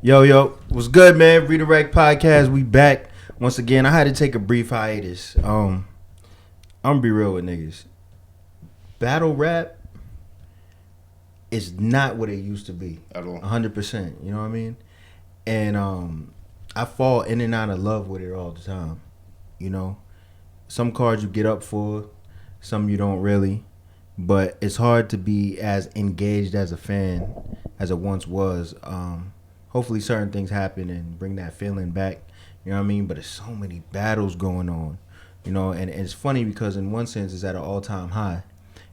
Yo, what's good, man? Redirect Podcast, we back once again. I had to take a brief hiatus. I'm gonna be real with niggas. Battle rap is not what it used to be at all. 100%. You know what I mean? And I fall in and out of love with it all the time. You know, some cards you get up for, some you don't really. But it's hard to be as engaged as a fan as it once was. Hopefully certain things happen and bring that feeling back. You know what I mean? But there's so many battles going on. You know, and it's funny because in one sense it's at an all-time high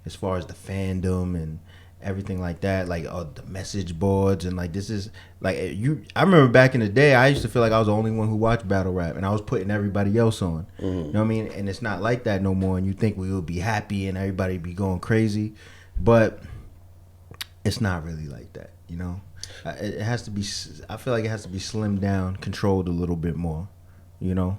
as far as the fandom and everything like that, like the message boards and like this is like I remember back in the day I used to feel like I was the only one who watched battle rap and I was putting everybody else on. You know what I mean? And it's not like that no more, and you think we would be happy and everybody be going crazy, but it's not really like that, you know. It has to be, I feel like it has to be slimmed down, controlled a little bit more, you know.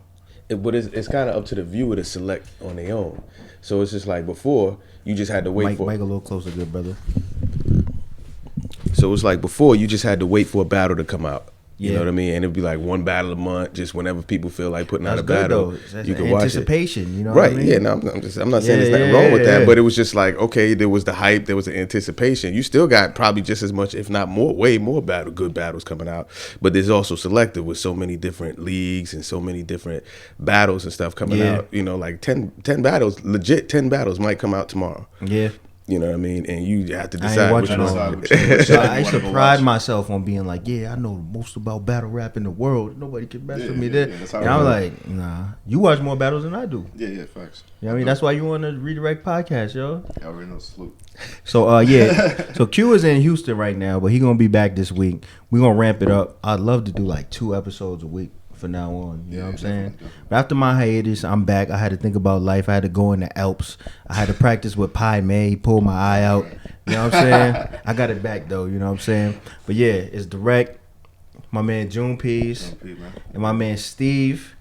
But it's kind of up to the viewer to select on their own. So it's just like before, you just had to wait for... Mike, a little closer, good brother. So it's like before, you just had to wait for a battle to come out. You Yeah. know what I mean? And it'd be like one battle a month, just whenever people feel like putting That's out a battle, That's you can watch it. Anticipation, you know Right, what I mean? yeah, no, I'm not saying there's nothing wrong with that, but it was just like, okay, there was the hype, there was the anticipation. You still got probably just as much, if not more, way more good battles coming out, but there's also selective with so many different leagues and so many different battles and stuff coming out. You know, like 10 battles, legit 10 battles might come out tomorrow. Yeah. You know what I mean? And you have to I decide ain't which watching one. So I used to pride myself on being like, I know the most about battle rap in the world. Nobody can mess with me there. And I was like, nah, you watch more battles than I do. Yeah, facts. You know what I mean? That's why you on the Redirect Podcast, yo. I already know salute. So, so Q is in Houston right now, but he going to be back this week. We're going to ramp it up. I'd love to do like 2 episodes a week for now on. You know what I'm saying? Definitely. But after my hiatus, I'm back. I had to think about life. I had to go in the Alps. I had to practice with Pi May. He pulled my eye out. You know what I'm saying? I got it back though. You know what I'm saying? But yeah, it's Drect, my man June Peace, and my man Steve,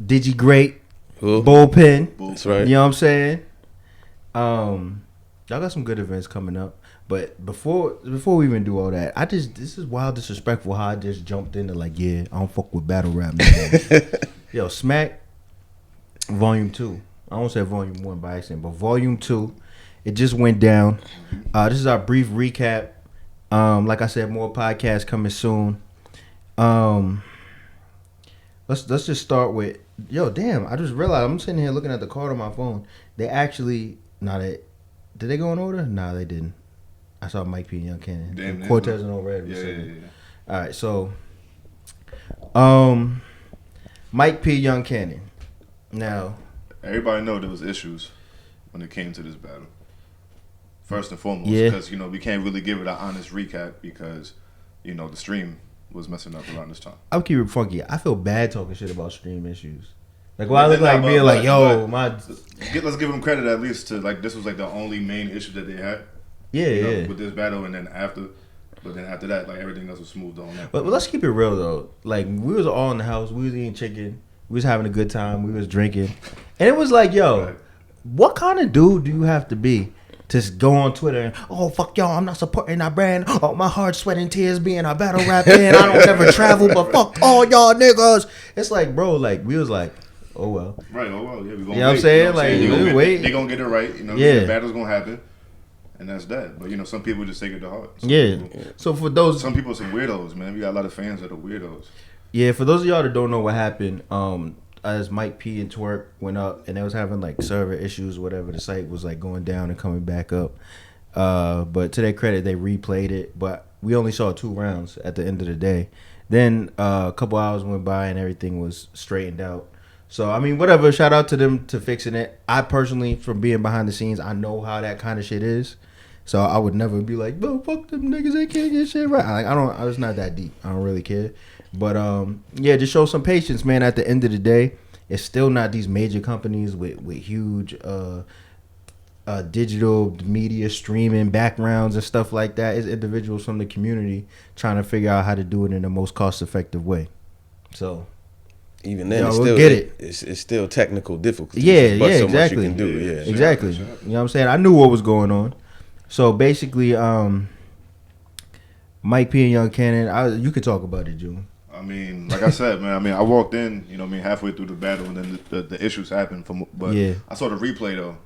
Digi Great, Bullpen. That's right. You know what I'm saying? Y'all got some good events coming up. But before we even do all that, this is wild disrespectful how I just jumped into like, I don't fuck with battle rap no more. Yo, Smack Volume 2. I won't say Volume 1 by accident, but Volume 2. It just went down. This is our brief recap. Like I said, more podcasts coming soon. Let's just start with I just realized I'm sitting here looking at the card on my phone. They actually did they go in order? Nah, they didn't. I saw Mike P and Young Kannon. Damn, Cortez and Old Red. Yeah. All right, so Mike P, Young Kannon. Now, everybody know there was issues when it came to this battle. First and foremost, Yeah. because we can't really give it an honest recap because the stream was messing up around this time. I'll keep it funky. I feel bad talking shit about stream issues. Like, why I look like being like, let's give them credit at least to like this was like the only main issue that they had. Yeah. With this battle, and then after that, like everything else was smoothed on. But let's keep it real though. Like, we was all in the house. We was eating chicken. We was having a good time. We was drinking, and it was like, what kind of dude do you have to be to go on Twitter and, oh, fuck y'all, I'm not supporting our brand. Oh, my heart, sweat, and tears being a battle rap band. I don't ever travel, but fuck all y'all niggas. It's like, bro, like, we was like, oh, well. Right, oh, well, yeah, we gonna wait. You know what I'm saying? Like, wait. They gonna get it right. The battle's gonna happen. And that's that. But, some people just take it to heart. So for those... Some people are some weirdos, man. We got a lot of fans that are weirdos. Yeah, for those of y'all that don't know what happened, as Mike P and Twork went up and they was having like server issues, whatever, the site was like going down and coming back up. But to their credit, they replayed it. But we only saw 2 rounds at the end of the day. Then a couple hours went by and everything was straightened out. So, I mean, whatever. Shout out to them to fixing it. I personally, from being behind the scenes, I know how that kind of shit is. So I would never be like, bro, fuck them niggas, they can't get shit right. Like, it's not that deep. I don't really care. But just show some patience, man. At the end of the day, it's still not these major companies with huge digital media streaming backgrounds and stuff like that. It's individuals from the community trying to figure out how to do it in the most cost effective way. So even then, it's still technical difficulties. Yeah, but so exactly. Much you can do. Yeah, exactly. You know what I'm saying? I knew what was going on. So basically, Mike P and Young Kannon. You could talk about it, June. I mean, like I said, man. I mean, I walked in, you know, what I mean, halfway through the battle, and then the issues happened. But I saw the replay though,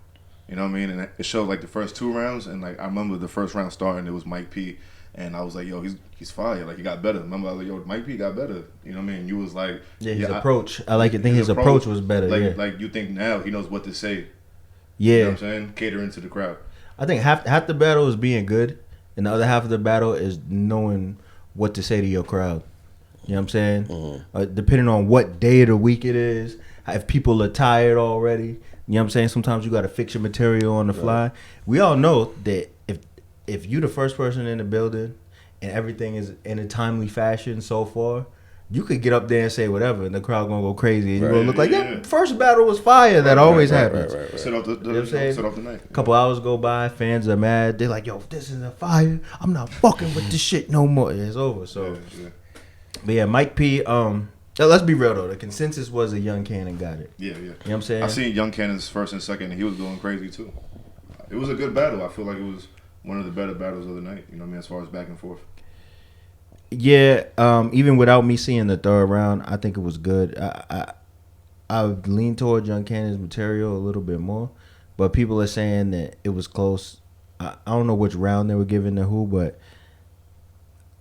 you know what I mean, and it showed like the first 2 rounds, and like I remember the first round starting, it was Mike P, and I was like, yo, he's fire, like he got better. Remember, I was like, yo, Mike P got better. You know what I mean? You was like, his approach. I like to think his approach was better. Like you think now he knows what to say. Yeah, you know what I'm saying, catering to the crowd. I think half the battle is being good, and the other half of the battle is knowing what to say to your crowd. You know what I'm saying? Mm-hmm. Depending on what day of the week it is, if people are tired already, you know what I'm saying? Sometimes you got to fix your material on the fly. We all know that if you're the first person in the building and everything is in a timely fashion so far, you could get up there and say whatever, and the crowd gonna go crazy. And you're gonna look like, that first battle was fire. That always happens. Set off the night. A couple hours go by, fans are mad. They're like, yo, this is a fire. I'm not fucking with this shit no more. It's over. So. But yeah, Mike P. Let's be real though. The consensus was that Young Kannon got it. Yeah. You know what I'm saying? I seen Young Cannon's first and second, and he was going crazy too. It was a good battle. I feel like it was one of the better battles of the night. You know what I mean? As far as back and forth. Yeah. Even without me seeing the third round, I think it was good. I lean toward Young Cannon's material a little bit more, but people are saying that it was close. I don't know which round they were giving to who, but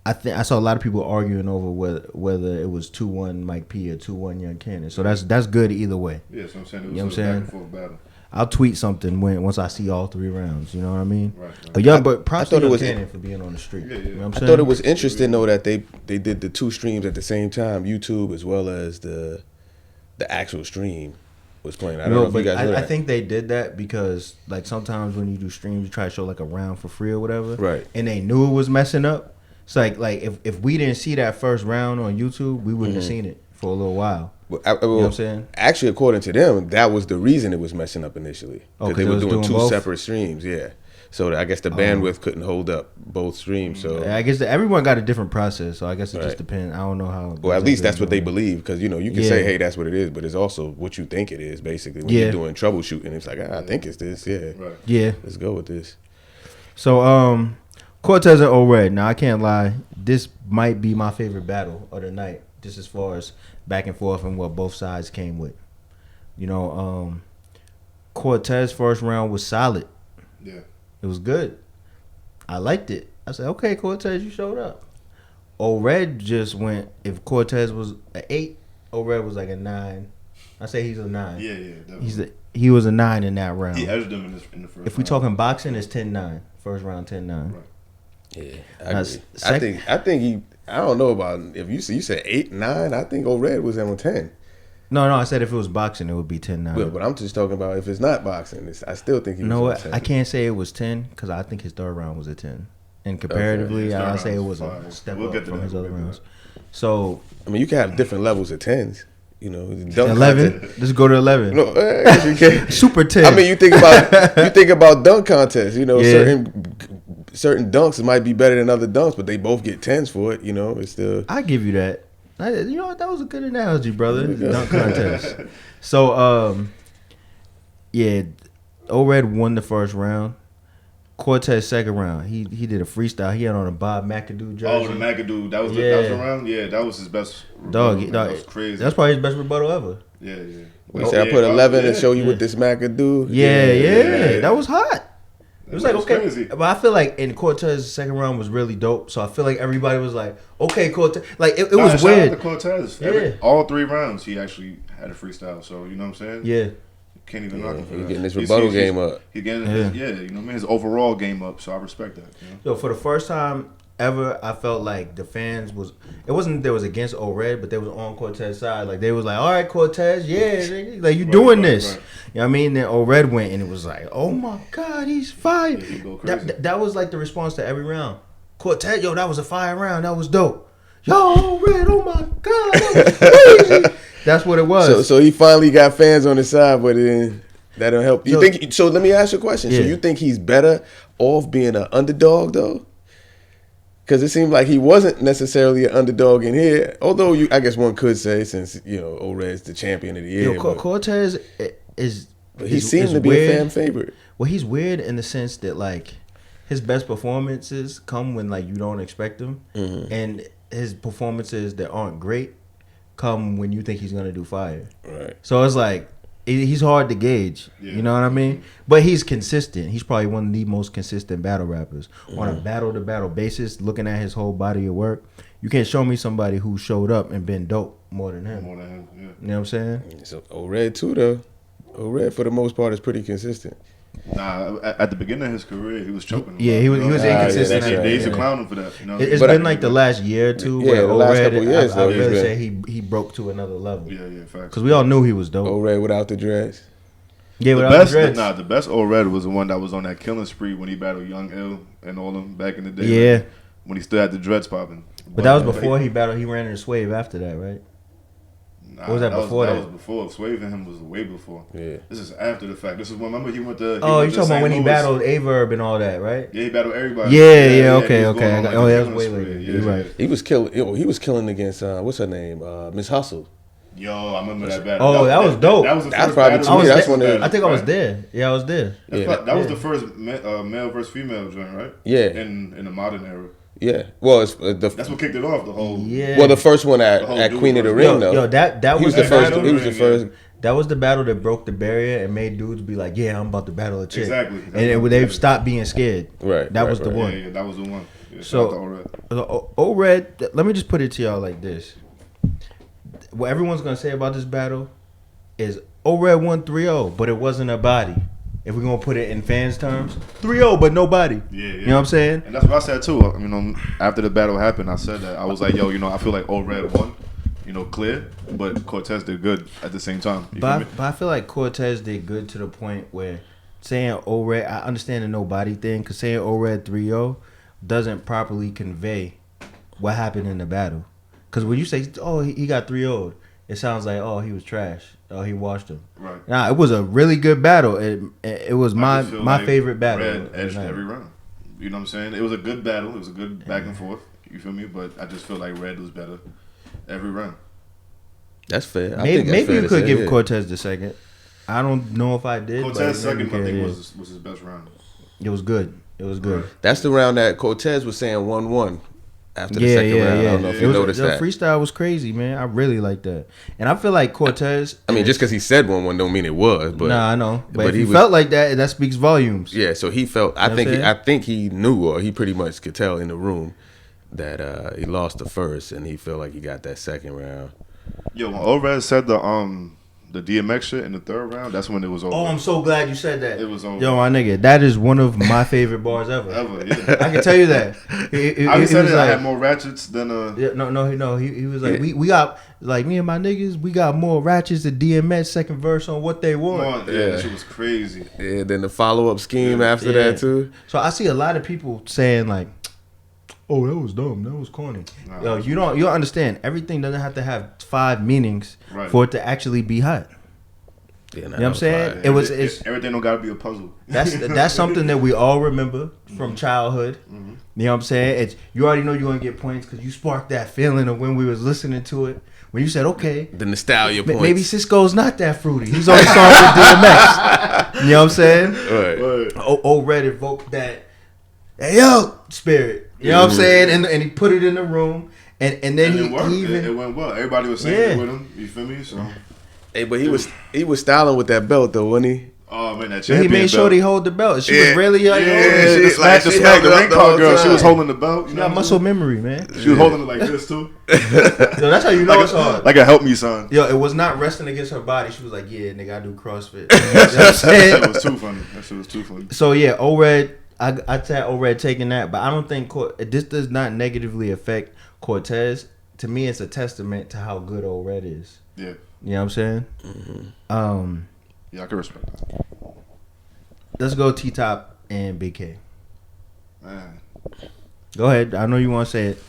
I saw a lot of people arguing over whether it was 2-1 Mike P or 2-1 Young Kannon. So that's good either way. Yeah, so I'm saying it was you know a back and forth battle. I'll tweet something once I see all 3 rounds. You know what I mean? Right. But props to Young Kannon for being on the street. Yeah. You know what I'm I saying? thought it was interesting though that they did the 2 streams at the same time, YouTube as well as the actual stream was playing. I don't know if you guys know that. I think they did that because like sometimes when you do streams, you try to show like a round for free or whatever. Right. And they knew it was messing up. It's like if we didn't see that first round on YouTube, we wouldn't have seen it for a little while. Well, you know what I'm saying? Actually, according to them, that was the reason it was messing up initially. Because they were doing 2 both? separate streams, yeah. So I guess the bandwidth couldn't hold up both streams. So I guess everyone got a different process. So I guess it just depends. I don't know how. Well, at least that's what they believe. Because you can say, hey, that's what it is, but it's also what you think it is. Basically, when you're doing troubleshooting, it's like, I think it's this. Yeah. Right. Yeah. Let's go with this. So Cortez and O-Red. Now I can't lie. This might be my favorite battle of the night. Just as far as back and forth and what both sides came with. Cortez first round was solid. Yeah. It was good. I liked it. I said, okay, Cortez, you showed up. O-Red just went, if Cortez was an 8, O-Red was like a 9. I say he's a 9. Yeah, definitely. He was a 9 in that round. He edged him in the first round. If we talking boxing, it's 10-9. First round, 10-9. Right. Yeah, I agree. I think he. I don't know about if you said 8, 9. I think O-Red was on 10. No. I said if it was boxing, it would be 10-9. Well, but I'm just talking about if it's not boxing. I still think he. You know was what? on 10. I can't say it was 10 because I think his third round was a 10. And comparatively, Okay. I say it was a step up from his other rounds. So I mean, you can have different levels of 10s. 11. Let's go to 11. No, I guess you can. Super 10. I mean, you think about dunk contests. Certain dunks might be better than other dunks, but they both get 10s for it. It's still. I give you that. You know what? That was a good analogy, brother. Dunk contest. So, O-Red won the first round. Cortez second round. He did a freestyle. He had on a Bob McAdoo jersey. Oh, the McAdoo. That was the round? Yeah, that was his best rebuttal. That was crazy. That's probably his best rebuttal ever. Yeah. You say I put 11 and show you with this McAdoo. Yeah. That was hot. It was like, okay. Crazy. But I feel like in Cortez's second round was really dope. So I feel like everybody was like, okay, Cortez. Like, it was weird. Shout out to Cortez. Yeah. All 3 rounds, he actually had a freestyle. So, you know what I'm saying? Yeah. Can't even knock him for He's that. getting his rebuttal game up. He's getting his overall game up. So I respect that. So for the first time ever, I felt like the fans it wasn't that was against O-Red, but they was on Cortez's side. Like they was like, all right, Cortez, yeah, like you doing this. Right. You know what I mean? Then O-Red went and it was like, oh my God, he's fire. Yeah, he go crazy. That was like the response to every round. Cortez, yo, that was a fire round. That was dope. Yo, O-Red, oh my God, that was crazy. That's what it was. So he finally got fans on his side, but then that'll help. You think? So let me ask you a question. Yeah. So you think he's better off being an underdog though? Because it seemed like he wasn't necessarily an underdog in here. Although I guess one could say since O-Red's the champion of the year. Cortez is. But he seemed to be a fan favorite. Well, he's weird in the sense that like his best performances come when like you don't expect them, and his performances that aren't great come when you think he's gonna do fire. Right. So it's like he's hard to gauge. Yeah. You know what I mean? But he's consistent. He's probably one of the most consistent battle rappers on a battle to battle basis. Looking at his whole body of work, you can't show me somebody who showed up and been dope more than him. Yeah. You know what I'm saying? So O-Red too though. O-Red for the most part is pretty consistent. Nah, at the beginning of his career, he was choking. Yeah, he was inconsistent. Yeah, they used to clown him for that. You know? It's been like the last year or two. Yeah, the last couple years. I really say he broke to another level. Yeah, facts. Because we all knew he was dope. O-Red without the dreads. Yeah, without the dreads. The best O-Red was the one that was on that killing spree when he battled Young Ill and all them back in the day. Yeah. Like, when he still had the dreads popping. But that was before he battled. He ran into Swave after that, right? Or was that before that? That was before. Swave and him was way before. Yeah. This is after the fact. This is when, remember, he went to. Oh, you talking about when he battled Verb and all that, right? Yeah, he battled everybody. Yeah, okay. That was way later. You're right. He was killing against what's her name? Miss Hustle. Yo, I remember that battle. Oh, that was dope. That was the that's first probably battle. to me. That's when I think I was there. Yeah, I was there. That was the first male versus female joint, right? Yeah. In the modern era. Yeah, well, it's that's what kicked it off. The whole Well, the first one at Queen of the Ring, though. Yo, that was the first. He was the first. That was the battle that broke the barrier and made dudes be like, "Yeah, I'm about to battle a chick." Exactly. And they stopped being scared. Right. That was the one. Yeah, that was the one. Yeah, so O-Red, let me just put it to y'all like this: what everyone's gonna say about this battle is O-Red won 3-0, but it wasn't a body. If we're gonna put it in fans' terms, 3-0, but nobody. Yeah. You know what I'm saying? And that's what I said too. You know, after the battle happened, I said that I was like, yo, I feel like O-Red won, clear, but Cortez did good at the same time. But I feel like Cortez did good to the point where saying O-Red, I understand the nobody thing, because saying O-Red 3-0 doesn't properly convey what happened in the battle. Because when you say, oh, he got 3-0'd, it sounds like, oh, he was trash. Oh, he washed him. Right. Nah, it was a really good battle. It was my favorite battle. Red edged every round. You know what I'm saying? It was a good battle. It was a good back and forth. You feel me? But I just feel like Red was better every round. That's fair. Maybe you could give Cortez the second. I don't know if I did. Cortez's second, I think, was his best round. It was good. That's the round that Cortez was saying 1-1. After the second round, I don't know if you noticed that. The freestyle was crazy, man. I really like that, and I feel like Cortez. I mean, just because he said 1-1 don't mean it was. But nah, I know. But if he felt like that speaks volumes. Yeah, so he felt. I think he knew, or he pretty much could tell in the room that he lost the first, and he felt like he got that second round. Yo, when O-Red said the DMX shit in the third round, that's when it was over. Oh, I'm so glad you said that. It was over. Yo, my nigga, that is one of my favorite bars ever. Yeah. I can tell you that. I said it. I had more ratchets than Yeah, no. He was like, we got, like, me and my niggas, we got more ratchets than DMX second verse on What They Want. That shit was crazy. Yeah, then the follow-up scheme after that, too. So I see a lot of people saying, like, oh, that was dumb. That was corny. Nah, yo, you don't understand. Everything doesn't have to have 5 meanings for it to actually be hot. Yeah, you know what I'm saying? Everything don't gotta be a puzzle. That's something that we all remember from childhood. Mm-hmm. You know what I'm saying? You already know you're gonna get points because you sparked that feeling of when we was listening to it. When you said, okay, the nostalgia points. Maybe Cisco's not that fruity. He's only song with DMX. You know what I'm saying? Right. O-Red evoked that, hey yo, spirit. You know what I'm saying? And he put it in the room, and then it went well. Everybody was saying it with him. You feel me? So. Hey, but he was styling with that belt though, wasn't he? Oh man, that champion He made sure he hold the belt. She was really the ring card girl. She was holding the belt. You got muscle memory, man. She was holding it like this too. Yo, that's how you know it's hard. Like a help me son. Yo, it was not resting against her body. She was like, yeah, nigga, I do CrossFit. You know what I'm saying? That was too funny. That shit was too funny. So yeah, O-Red. I'd say O-Red taking that, but I don't think this does not negatively affect Cortez. To me, it's a testament to how good O-Red is. Yeah. You know what I'm saying? Mm-hmm. Yeah, I can respect that. Let's go T-Top and Big K. Man. Go ahead. I know you want to say it.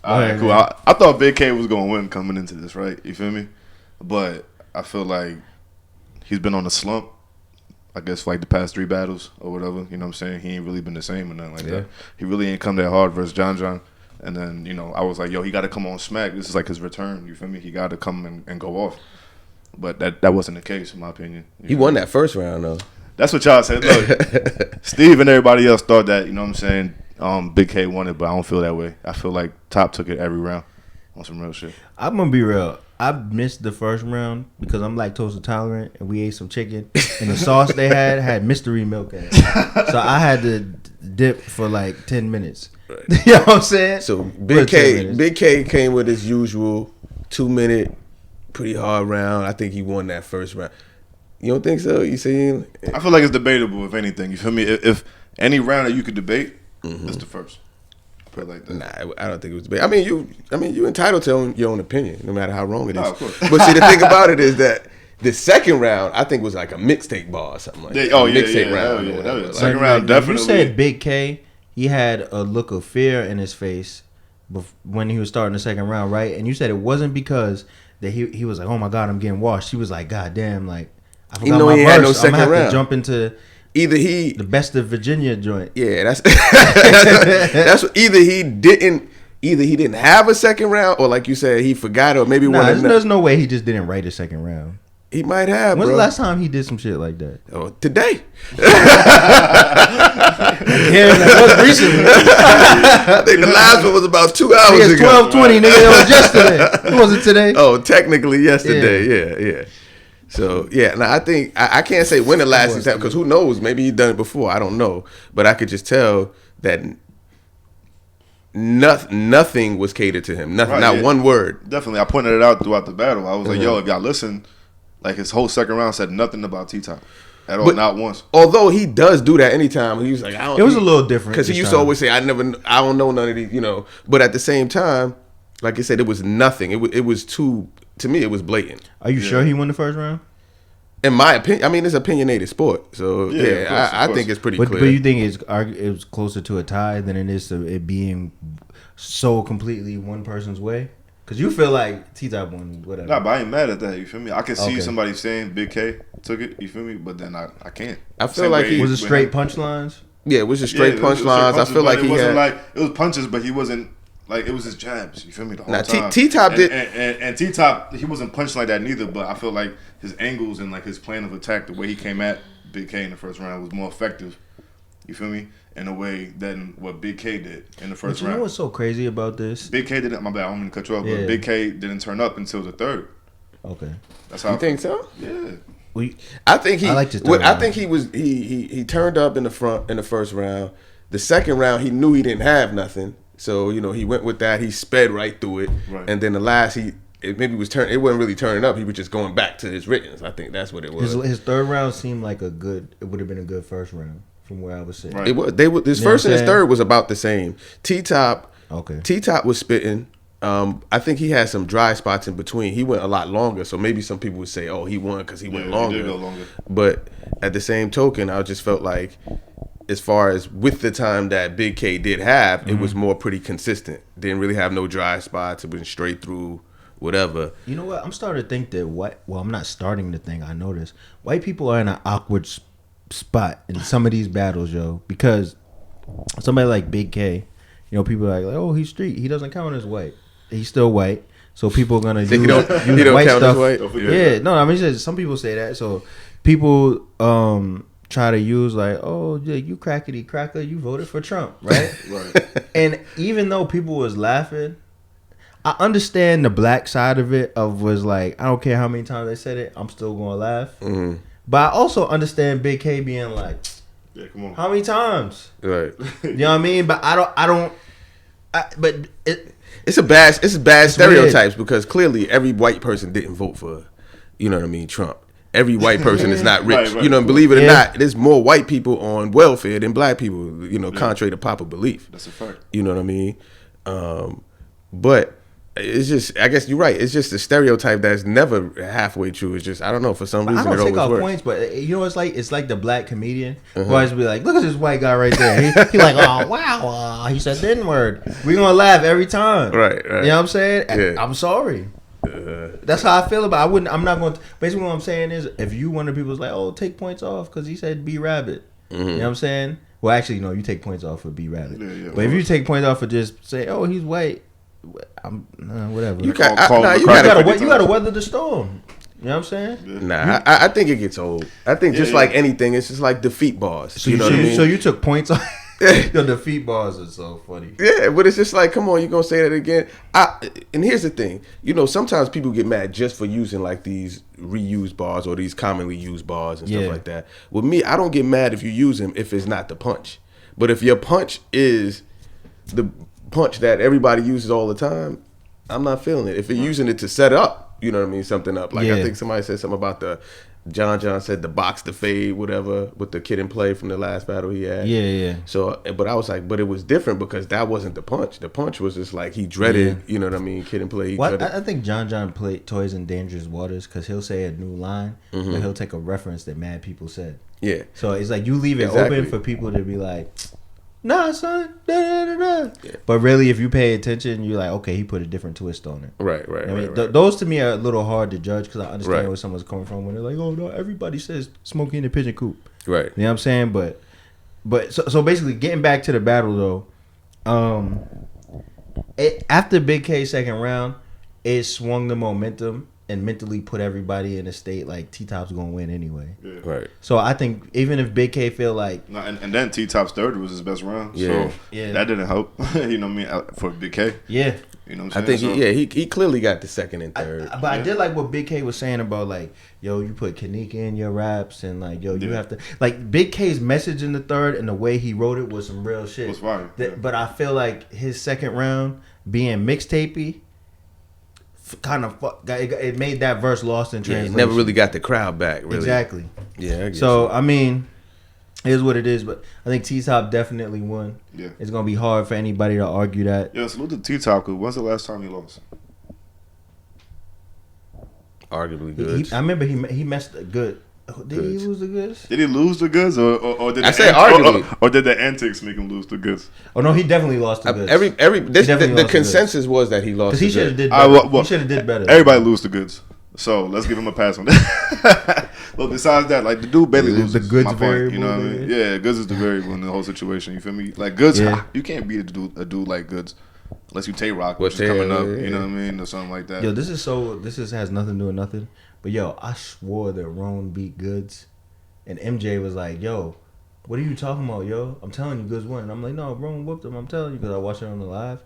All right, cool. I thought Big K was going to win coming into this, right? You feel me? But I feel like he's been on a slump. I guess for like the past 3 battles or whatever, you know what I'm saying? He ain't really been the same or nothing like that. He really ain't come that hard versus John. And then, I was like, yo, he got to come on smack. This is like his return, you feel me? He got to come and go off. But that wasn't the case, in my opinion. He won that first round, though. That's what y'all said. Look, Steve and everybody else thought that, you know what I'm saying, Big K won it, but I don't feel that way. I feel like Top took it every round on some real shit. I'm going to be real. I missed the first round because I'm lactose intolerant and we ate some chicken and the sauce they had mystery milk in it. So I had to dip for like 10 minutes. Right. You know what I'm saying? So Big K came with his usual 2-minute, pretty hard round. I think he won that first round. You don't think so? You see? I feel like it's debatable, if anything. You feel me? If any round that you could debate, it's the first. Put it like that. Nah, I don't think it was debatable. I mean, you entitled to your own opinion, no matter how wrong it is. Of course. But see, the thing about it is that the second round, I think, was like a mixtape bar or something like that. Oh, mixtape round. Yeah. Second round, definitely. You said Big K, he had a look of fear in his face when he was starting the second round, right? And you said it wasn't because that he was like, oh my God, I'm getting washed. He was like, God damn, like, I forgot my verse. No second I'm gonna have to jump into the best of Virginia joint. Yeah, that's either he didn't have a second round, or like you said, he forgot, or maybe there's no way he just didn't write a second round. He might have. When's the last time he did some shit like that? Oh, today. Yeah, that was recently. I think the last one was about 2 hours ago. 12:20, nigga. That was yesterday. It wasn't today. Oh, technically yesterday. Yeah. So yeah, now I think I can't say when the last time, because who knows? Maybe he done it before. I don't know, but I could just tell that nothing was catered to him. Nothing, not one word. Definitely, I pointed it out throughout the battle. I was like, yo, if y'all listen, like his whole second round said nothing about T-Top at all, but not once. Although he does do that anytime, he was like, it was a little different because he used to always say, I don't know none of these, you know. But at the same time, like I said, it was nothing. It was too. To me, it was blatant. Are you sure he won the first round? In my opinion, I mean, it's opinionated sport, so I think it's pretty clear. But you think it was closer to a tie than it is to it being so completely one person's way? Because you feel like T-Top won, whatever. Nah, but I ain't mad at that. You feel me? I can see somebody saying Big K took it. You feel me? But then I can't. I feel like was it straight punchlines? Yeah, it was just straight punchlines. I feel like it wasn't like it was punches, but he wasn't. Like, it was his jabs, you feel me, the whole time. T-Top did... And T-Top, he wasn't punching like that neither, but I feel like his angles and, like, his plan of attack, the way he came at Big K in the first round was more effective, you feel me, in a way than what Big K did in the first round. You know what's so crazy about this? Big K didn't... My bad, I don't mean to cut you off, but Big K didn't turn up until the third. Okay. That's how you think so? Yeah. I think he turned up in the first round. The second round, he knew he didn't have nothing. So, you know, he went with that. He sped right through it. Right. And then the last, it wasn't really turning up. He was just going back to his writtens. I think that's what it was. His third round seemed like it would have been a good first round from where I was sitting. Right. It was. His first and his third was about the same. T-Top was spitting. I think he had some dry spots in between. He went a lot longer. So maybe some people would say, oh, he won because he went longer. He did go longer. But at the same token, I just felt like, as far as with the time that Big K did have, it was more pretty consistent. Didn't really have no dry spots. It went straight through, whatever. You know what? I'm starting to think that I'm not starting to think. I notice white people are in an awkward spot in some of these battles, yo. Because somebody like Big K, you know, people are like, oh, he's street. He doesn't count as white. He's still white. So people are gonna use white stuff. Yeah, no, I mean, some people say that. So people try to use like, oh, yeah, you crackety cracker, you voted for Trump, right? Right. And even though people was laughing, I understand the black side of it. Was like, I don't care how many times they said it, I'm still gonna laugh. Mm-hmm. But I also understand Big K being like, yeah, come on, how many times? Right. You know what I mean? But it's a bad stereotypes because clearly every white person didn't vote for, you know what I mean, Trump. Every white person is not rich. Right, you know, believe it or not, there's more white people on welfare than black people, you know, contrary to popular belief. That's a fact. You know what I mean? But it's just, I guess you're right. It's just a stereotype that's never halfway true. It's just, I don't know, for some reason I don't it take always off works. points, but you know, it's like the black comedian who always be like, look at this white guy right there. He like, oh, wow, he said the N-word. We're going to laugh every time. Right. You know what I'm saying? Yeah. I'm sorry. That's how I feel about it. I'm not going to. Basically, what I'm saying is, if you one of the people's like, oh, take points off because he said B Rabbit. You know what I'm saying? Well, actually, no, you take points off for B Rabbit. But if you take points off for just say, oh, he's white, whatever. You gotta weather the storm. You know what I'm saying? Yeah. Nah, I think it gets old. I think just like anything, it's just like defeat bars. So you know what I mean? So you took points on the defeat bars are so funny. Yeah, but it's just like, come on, you gonna say that again? And here's the thing, sometimes people get mad just for using like these reused bars or these commonly used bars and stuff like that. With me, I don't get mad if you use them if it's not the punch. But if your punch is the punch that everybody uses all the time, I'm not feeling it. If you're using it to set up, you know what I mean, something up. Like I think somebody said something about John said the box to fade, whatever, with the Kid and Play from the last battle he had. Yeah. So, but I was like, but it was different because that wasn't the punch. The punch was just like he dreaded, you know what I mean, Kid and Play. I think John played Toys in Dangerous Waters because he'll say a new line, but he'll take a reference that mad people said. Yeah. So it's like you leave it open for people to be like, nah, son, Yeah. But really, if you pay attention, you're like, okay, he put a different twist on it. Right. Those to me are a little hard to judge because I understand where someone's coming from when they're like, oh no, everybody says smoking in the pigeon coop. Right. You know what I'm saying? But so basically, getting back to the battle though, after Big K's second round, it swung the momentum and mentally put everybody in a state like T-Top's gonna win anyway. Yeah. Right. So I think even if Big K feel like and then T-Top's third was his best round. Yeah. So that didn't help. You know what I mean? For Big K. Yeah. You know what I'm I saying? think he clearly got the second and third. I did like what Big K was saying about like, yo, you put Kanika in your raps and like, yo, you have to like Big K's message in the third and the way he wrote it was some real shit. It was fire. But I feel like his second round being mixtapey kind of it made that verse lost in translation. Never really got the crowd back. Really. Exactly. Yeah. I guess so I mean, it is what it is. But I think T-Top definitely won. Yeah. It's gonna be hard for anybody to argue that. Yeah. Salute to T-Top. Cause when's the last time he lost? Arguably good. I remember he messed good. Did he lose the goods? Did he lose the goods, or did arguably, or did the antics make him lose the goods? Oh no, he definitely lost the goods. The consensus was that he lost. Because he should have did better. He should have did better. Everybody lose the goods, so let's give him a pass on that. But besides that, like the dude barely loses. The goods variable. You know what I mean? Yeah, goods is the variable in the whole situation. You feel me? Like goods, you can't beat a dude like goods. Unless you Tay-Rock, which is coming up, you know what I mean, or something like that. Yo, this has nothing to do with nothing. But yo, I swore that Roan beat Goods, and MJ was like, "Yo, what are you talking about, yo? I'm telling you, Goods won." And I'm like, "No, Roan whooped him. I'm telling you," because I watched it on the live.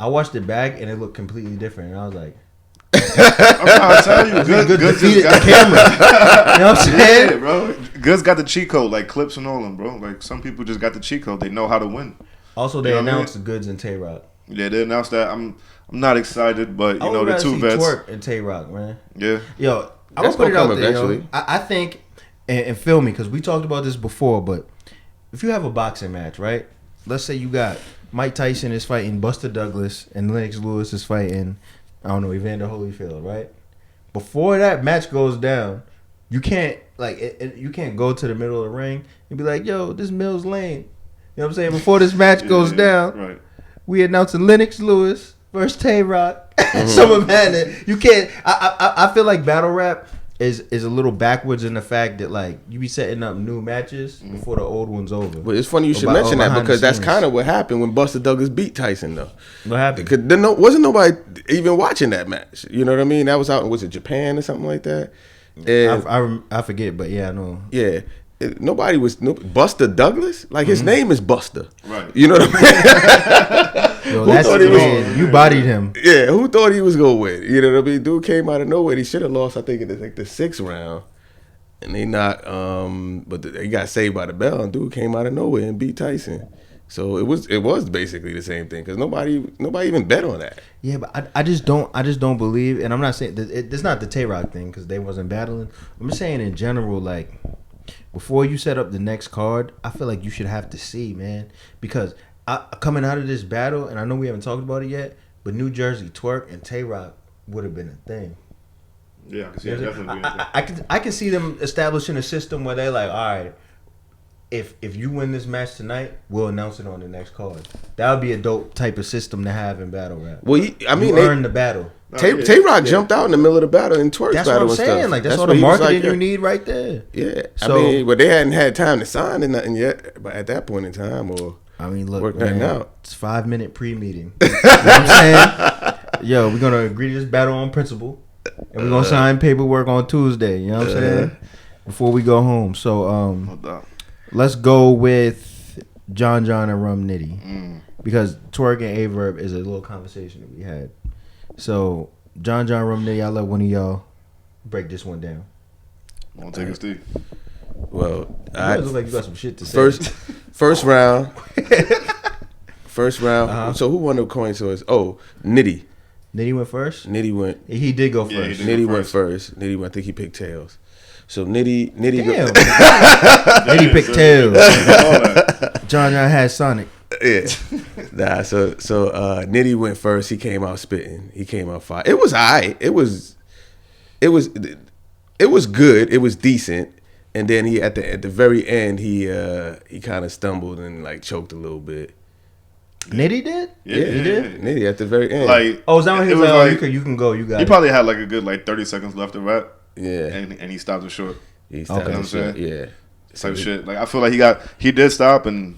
I watched it back, and it looked completely different. And I was like, "I'm trying to tell you, Goods defeated the camera." You know what I'm saying, yeah, bro? Goods got the cheat code, like Clips and all them, bro. Like some people just got the cheat code. They know how to win. Also, they announced the Goods and Tay-Rock. Yeah, they announced that. I'm not excited, but you know the two vets. Twork and Tay-Rock, man. Yeah. Yo, I'm gonna put it out there. Eventually. I think, and feel me, because we talked about this before. But if you have a boxing match, right? Let's say you got Mike Tyson is fighting Buster Douglas and Lennox Lewis is fighting, I don't know, Evander Holyfield, right? Before that match goes down, you can't you can't go to the middle of the ring and be like, "Yo, this Mills Lane." You know what I'm saying? Before this match goes down, right? We announcing Lennox Lewis versus Tay-Rock. Some man, you can't. I feel like battle rap is a little backwards in the fact that like you be setting up new matches before the old one's over. But it's funny you should mention that because that's kind of what happened when Buster Douglas beat Tyson though. What happened? Because wasn't nobody even watching that match. You know what I mean? That was out. Was it Japan or something like that? And I forget, but yeah, I know. Yeah. Nobody was Buster Douglas. Like his name is Buster, right? You know what I mean? Yo, that's you bodied him. Yeah, who thought he was gonna win? You know what I mean? Dude came out of nowhere. He should have lost. I think in the sixth round, and they not. But he got saved by the bell. And dude came out of nowhere and beat Tyson. So it was basically the same thing because nobody even bet on that. Yeah, but I just don't believe, and I'm not saying it's not the Tay-Rock thing because they wasn't battling. I'm just saying in general, like. Before you set up the next card, I feel like you should have to see, man. Because coming out of this battle, and I know we haven't talked about it yet, but New Jersey Twork and Tay-Rock would have been a thing. Yeah, I can see it definitely being a thing. I can see them establishing a system where they're like, all right, if you win this match tonight, we'll announce it on the next card. That would be a dope type of system to have in battle rap. Well, you earn the battle. Tay-Rock jumped out in the middle of the battle in Twork's that's battle what I'm saying. Stuff. Like that's all the marketing you need right there. Yeah, so, but they hadn't had time to sign and nothing yet. But at that point in time, look, work nothing out. It's 5-minute pre-meeting. You know what I'm saying? Yo, we're gonna agree to this battle on principle. And we're gonna sign paperwork on Tuesday. You know what I'm saying? Before we go home. So let's go with John and Rum Nitty. Because Twork and Verb is a little conversation that we had. So John Rum Nitty, I'll let one of y'all break this one down. Won't take it, Steve. Well, I look like you got some shit to say. First round. So who won the coin toss? Oh, Nitty. Nitty went first? Nitty went. He did go first. Nitty went first. Nitty, I think he picked tails. So Nitty Nitty picked tails. John had Sonic. Yeah. So Nitty went first. He came out spitting. He came out fire. It was alright. It was good. It was decent. And then he at the very end he kind of stumbled and like choked a little bit. Nitty did? Yeah, he did. Nitty at the very end. Like, is that when he was like, you can go, you got he it. probably had like a good like 30 seconds left to rap. Yeah. And he stopped it short. He stopped it short. Yeah. Type shit. Like I feel like he did stop, and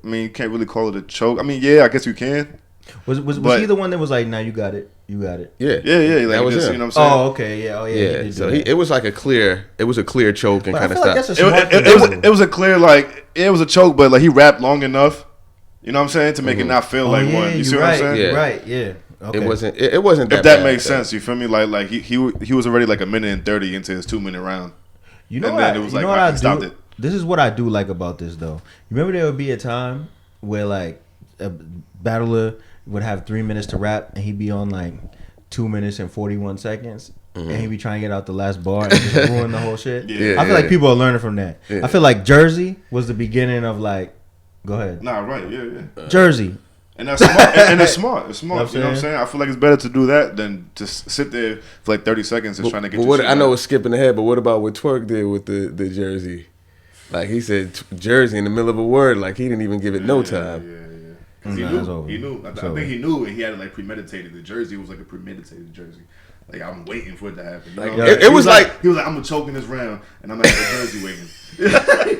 I mean you can't really call it a choke. I mean, yeah, I guess you can. Was he the one that was like, nah, you got it. You got it. Yeah. Like, that was just, him. you know what I'm saying? Oh, okay, yeah. Yeah. So it was like a clear choke and kind of like stopped. It was a clear like it was a choke, but like he rapped long enough. You know what I'm saying, to make it not feel like one. You see what I'm saying? You're right. Yeah. Okay. It wasn't that if that bad, makes sense, you feel me? Like he was already like a minute and 30 into his 2-minute round. You know and what? then it was like I stopped it. This is what I do like about this though. You remember there would be a time where like a battler would have 3 minutes to rap and he'd be on like 2 minutes and 41 seconds. And he'd be trying to get out the last bar and just ruin the whole shit. I feel like people are learning from that. Yeah. I feel like Jersey was the beginning of like, go ahead. Nah, right, yeah. Jersey. And that's smart. And it's smart. It's smart. You know what I'm saying? I feel like it's better to do that than just sit there for like 30 seconds and trying to get your shit I know it's skipping ahead, but what about what Twork did with the Jersey? Like he said Jersey in the middle of a word, like he didn't even give it no time. Yeah. He knew. I think he knew, and he had it like premeditated. The Jersey was like a premeditated Jersey. Like I'm waiting for it to happen. You know? It was like he was like, I'm gonna choke in this round, and I'm gonna have the Jersey waiting.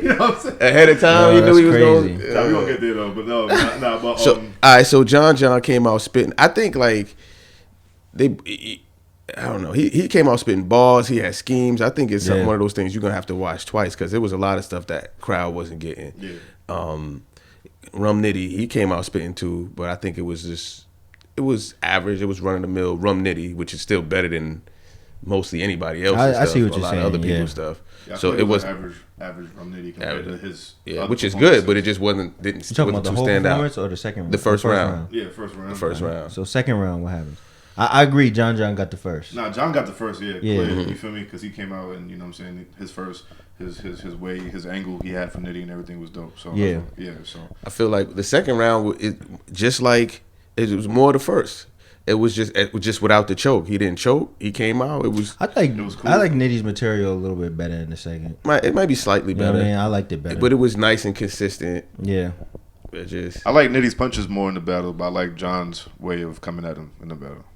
You know what I'm saying? Ahead of time, he knew he was going. We gonna get there though, but no, nah. But so, all right, so John came out spitting. I think like I don't know. He came out spitting balls. He had schemes. I think it's one of those things you're gonna have to watch twice because there was a lot of stuff that crowd wasn't getting. Yeah. Rum Nitty, he came out spitting too, but I think it was average. It was run of the mill Rum Nitty, which is still better than mostly anybody else's stuff. I see what a you're lot saying. Of other people's stuff. Yeah, so it was average Rum Nitty compared to his. Yeah, which is good, but it just wasn't You talking about the whole performance or the second round? The first round. Yeah, first round. The first round. So second round, what happens? I agree. John got the first. Nah, John got the first. Yeah. Mm-hmm. You feel me? Because he came out and you know what I'm saying his first. His way, his angle he had for Nitty and everything was dope. So So I feel like the second round, it was more the first. It was just without the choke. He didn't choke. He came out. It was cool. I like Nitty's material a little bit better in the second. It might be slightly better. You know what I mean? I liked it better, but it was nice and consistent. Yeah. I like Nitty's punches more in the battle, but I like John's way of coming at him in the battle.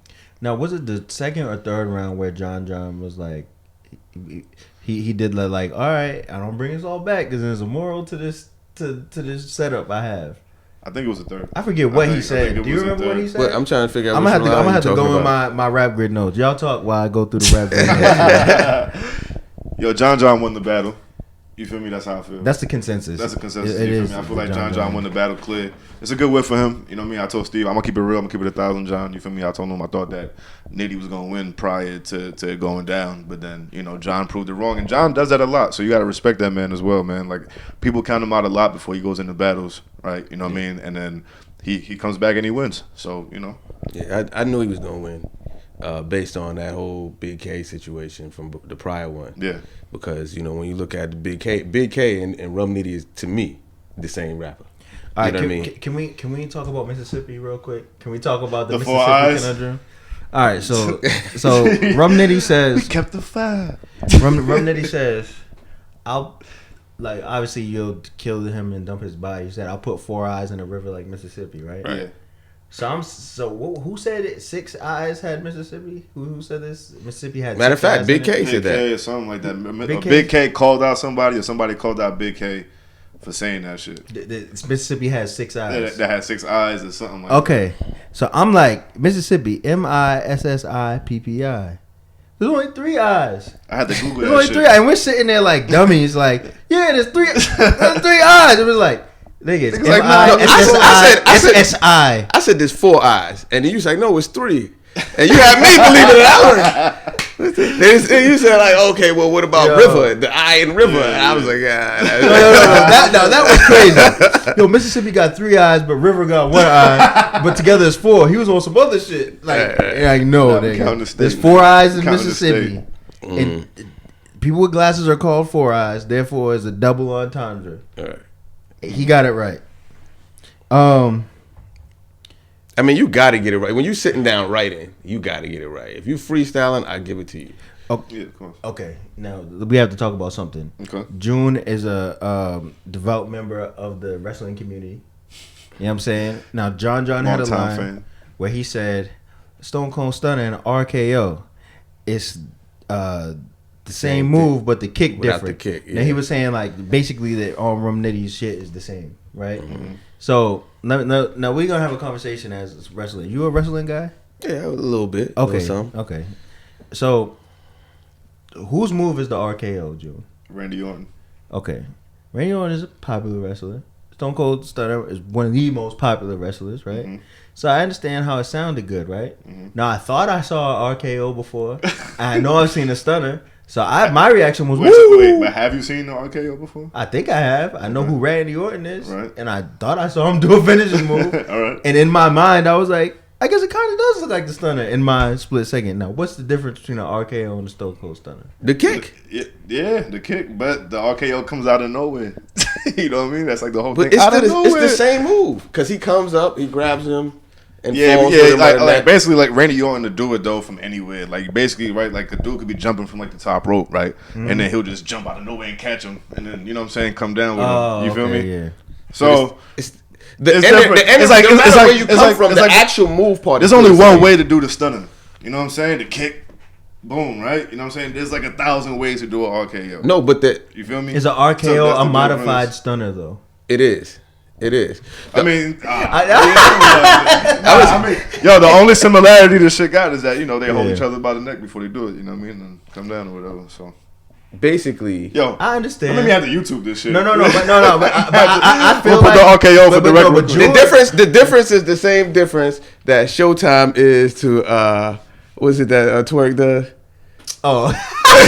Now, was it the second or third round where John was like, he did like, all right, I don't bring us all back because there's a moral to this this setup I have. I think it was the third. I forget what he said. Do you remember what he said? But I'm trying to figure out. I'm gonna have to go in my rap grid notes. Y'all talk while I go through the rap grid notes. Yo, John won the battle. You feel me? That's how I feel. That's the consensus. That's the consensus. It you is. Feel me? I feel like John won the battle clear. It's a good win for him. You know what I mean? I told Steve, I'm gonna keep it real. I'm gonna keep it 1,000, John. You feel me? I told him I thought that Nitty was gonna win prior to it going down, but then John proved it wrong, and John does that a lot. So you gotta respect that man as well, man. Like people count him out a lot before he goes into battles, right? You know what I mean? And then he comes back and he wins. So Yeah, I knew he was gonna win. Based on that whole Big K situation from the prior one. Yeah. Because, when you look at the Big K and Rum Nitty is, to me, the same rapper. All right, what I mean? Can we talk about Mississippi real quick? Can we talk about the Mississippi conundrum? All right, so Rum Nitty says we kept the fire. Rum Nitty says, I'll obviously you'll kill him and dump his body. He said I'll put 4 eyes in a river like Mississippi, right? Yeah. Who said it? 6 eyes had Mississippi. Who said this? Mississippi had. Matter of fact, Big K said that. Big K or something like that. Big K called out somebody, or somebody called out Big K for saying that shit. Mississippi has 6 eyes. That had 6 eyes or something like that. Okay, so I'm like Mississippi, Missippi. There's only 3 eyes. I had to Google There's that only shit. 3 eyes. And we're sitting there like dummies. Like, yeah, there's 3 eyes. It was like, nigga, it's like, no, S-S-I. I said there's 4 eyes. And then you was like, no, it's 3. And you had me believing it. You said like, okay, well, what about River? The I in River. And I was like, that was crazy. Yo, Mississippi got 3 eyes, but River got 1 eye. But together it's 4. He was on some other shit. Like, no, nigga. There's 4 eyes in Mississippi. And people with glasses are called 4 eyes. Therefore, it's a double entendre. He got it right. I mean, you got to get it right. When you sitting down writing, you got to get it right. If you freestyling, I give it to you. Oh, yeah, of course. Okay, now we have to talk about something. Okay. June is a devout member of the wrestling community. You know what I'm saying? Now, John had a line where he said, Stone Cold Stunner and RKO, it's the same move, but the kick without different. The kick, yeah. Now, he was saying, like, basically that all Rum Nitty's shit is the same, right? Mm-hmm. So, now we're going to have a conversation as wrestling. You a wrestling guy? Yeah, a little bit. Okay. Okay. So, whose move is the RKO, June? Randy Orton. Okay. Randy Orton is a popular wrestler. Stone Cold Stunner is one of the most popular wrestlers, right? Mm-hmm. So I understand how it sounded good, right? Mm-hmm. Now, I thought I saw an RKO before. I know I've seen a Stunner. So my reaction was, wait, but have you seen the RKO before? I think I have. I know who Randy Orton is. Right. And I thought I saw him do a finishing move. All right. And in my mind, I was like, I guess it kind of does look like the Stunner in my split second. Now, what's the difference between an RKO and a Stone Cold Stunner? The kick. Yeah, the kick. But the RKO comes out of nowhere. You know what I mean? That's like the whole thing. It's the same move. Because he comes up, he grabs him. And like basically like Randy Orton to do it though from anywhere. Like basically, right, like the dude could be jumping from like the top rope, right? Mm-hmm. And then he'll just jump out of nowhere and catch him. And then, you know what I'm saying, come down with him. You feel me? Yeah. So it's like where you come from, the actual move part. There's only one way to do the stunner. You know what I'm saying? The kick, boom, right? You know what I'm saying? There's like 1,000 ways to do an RKO. No, but you feel me? Is an RKO a modified stunner though? It is. I mean, yo, the only similarity this shit got is that, you know, they hold each other by the neck before they do it. You know what I mean? And come down or whatever. So. Basically, yo, I understand. Let me have to YouTube this shit. But I feel we'll like put the RKO for the record. The difference is the same difference that Showtime is to was it that Twork does? Oh,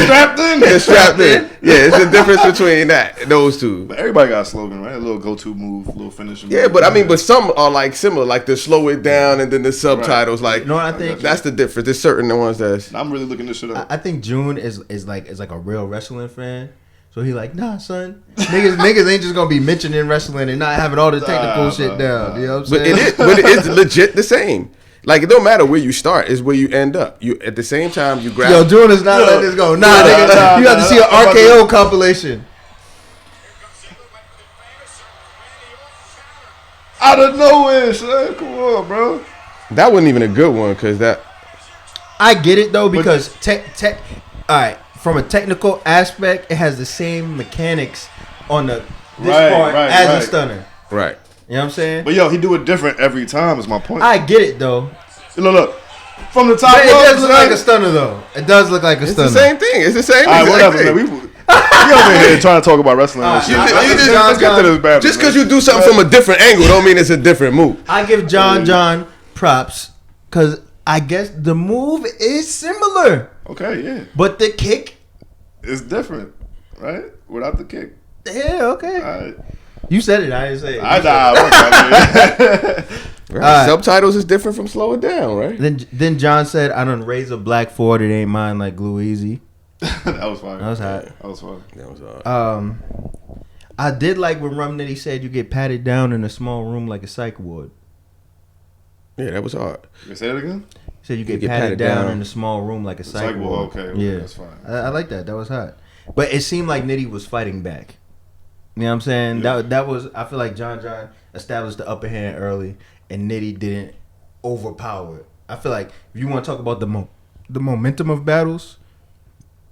strapped in. Yeah, it's the difference between those two. But everybody got a slogan, right? A little go-to move, a little finisher. Yeah, move. but I mean, but some are like similar, like the slow it down and then the subtitles. Right. Like, you know what I think? That's the difference. There's certain ones that's. I'm really looking this shit up. I think June is like a real wrestling fan. So he like, nah, son, niggas ain't just gonna be mentioning wrestling and not having all the technical shit down. You know what I'm saying? But it is legit the same. Like, it don't matter where you start, it's where you end up. You at the same time you grab. Yo, June is not letting this go. Nigga, you have to see an RKO compilation. Out of nowhere, son. Come on, bro. That wasn't even a good one, because that. I get it though, because all right, from a technical aspect, it has the same mechanics on this part as a stunner. Right. You know what I'm saying? But yo, he do it different every time is my point. I get it though. Look. From the top, it does look like a stunner though. It does look like a stunner. It's the same thing. It's the same. All right, whatever, man. We over here trying to talk about wrestling. Just because you do something from a different angle, don't mean it's a different move. I give John props because I guess the move is similar. Okay, yeah. But the kick is different, right? Without the kick. Yeah, okay. All right. You said it. I didn't say it. Right. Subtitles is different from slow it down, right? Then John said, "I done raise a black Ford. It ain't mine like glue easy." That was fine. That was hot. That was fun. That was hot. I did like when Rum Nitty said you get patted down in a small room like a psych ward. Yeah, that was hard. You say it again? He said you get patted down in a small room like a psych ward. Okay, yeah, that's fine. I like that. That was hot. But it seemed like Nitty was fighting back. You know what I'm saying? Yeah. That was. I feel like John established the upper hand early, and Nitty didn't overpower it. I feel like if you want to talk about the momentum of battles,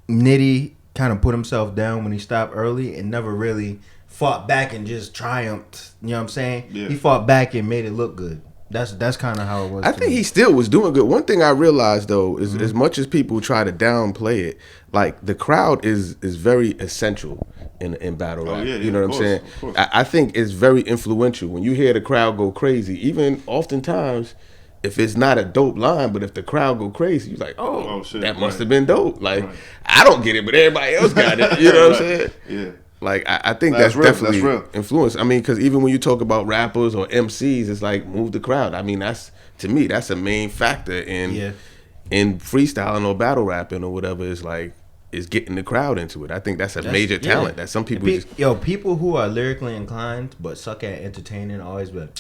Nitty kind of put himself down when he stopped early and never really fought back and just triumphed. You know what I'm saying? Yeah. He fought back and made it look good. That's kind of how it was. I think he still was doing good. One thing I realized though is as much as people try to downplay it, like the crowd is very essential in battle rap. You know what I'm saying? I think it's very influential when you hear the crowd go crazy. Even oftentimes, if it's not a dope line, but if the crowd go crazy, you're like, oh shit, that must have been dope. Like I don't get it, but everybody else got it. You know what I'm saying? Yeah. Like I think that's definitely influence. I mean, because even when you talk about rappers or MCs, it's like move the crowd. I mean, that's to me that's a main factor in freestyling or battle rapping or whatever. Is getting the crowd into it. I think that's major talent that some people people who are lyrically inclined but suck at entertaining always be like,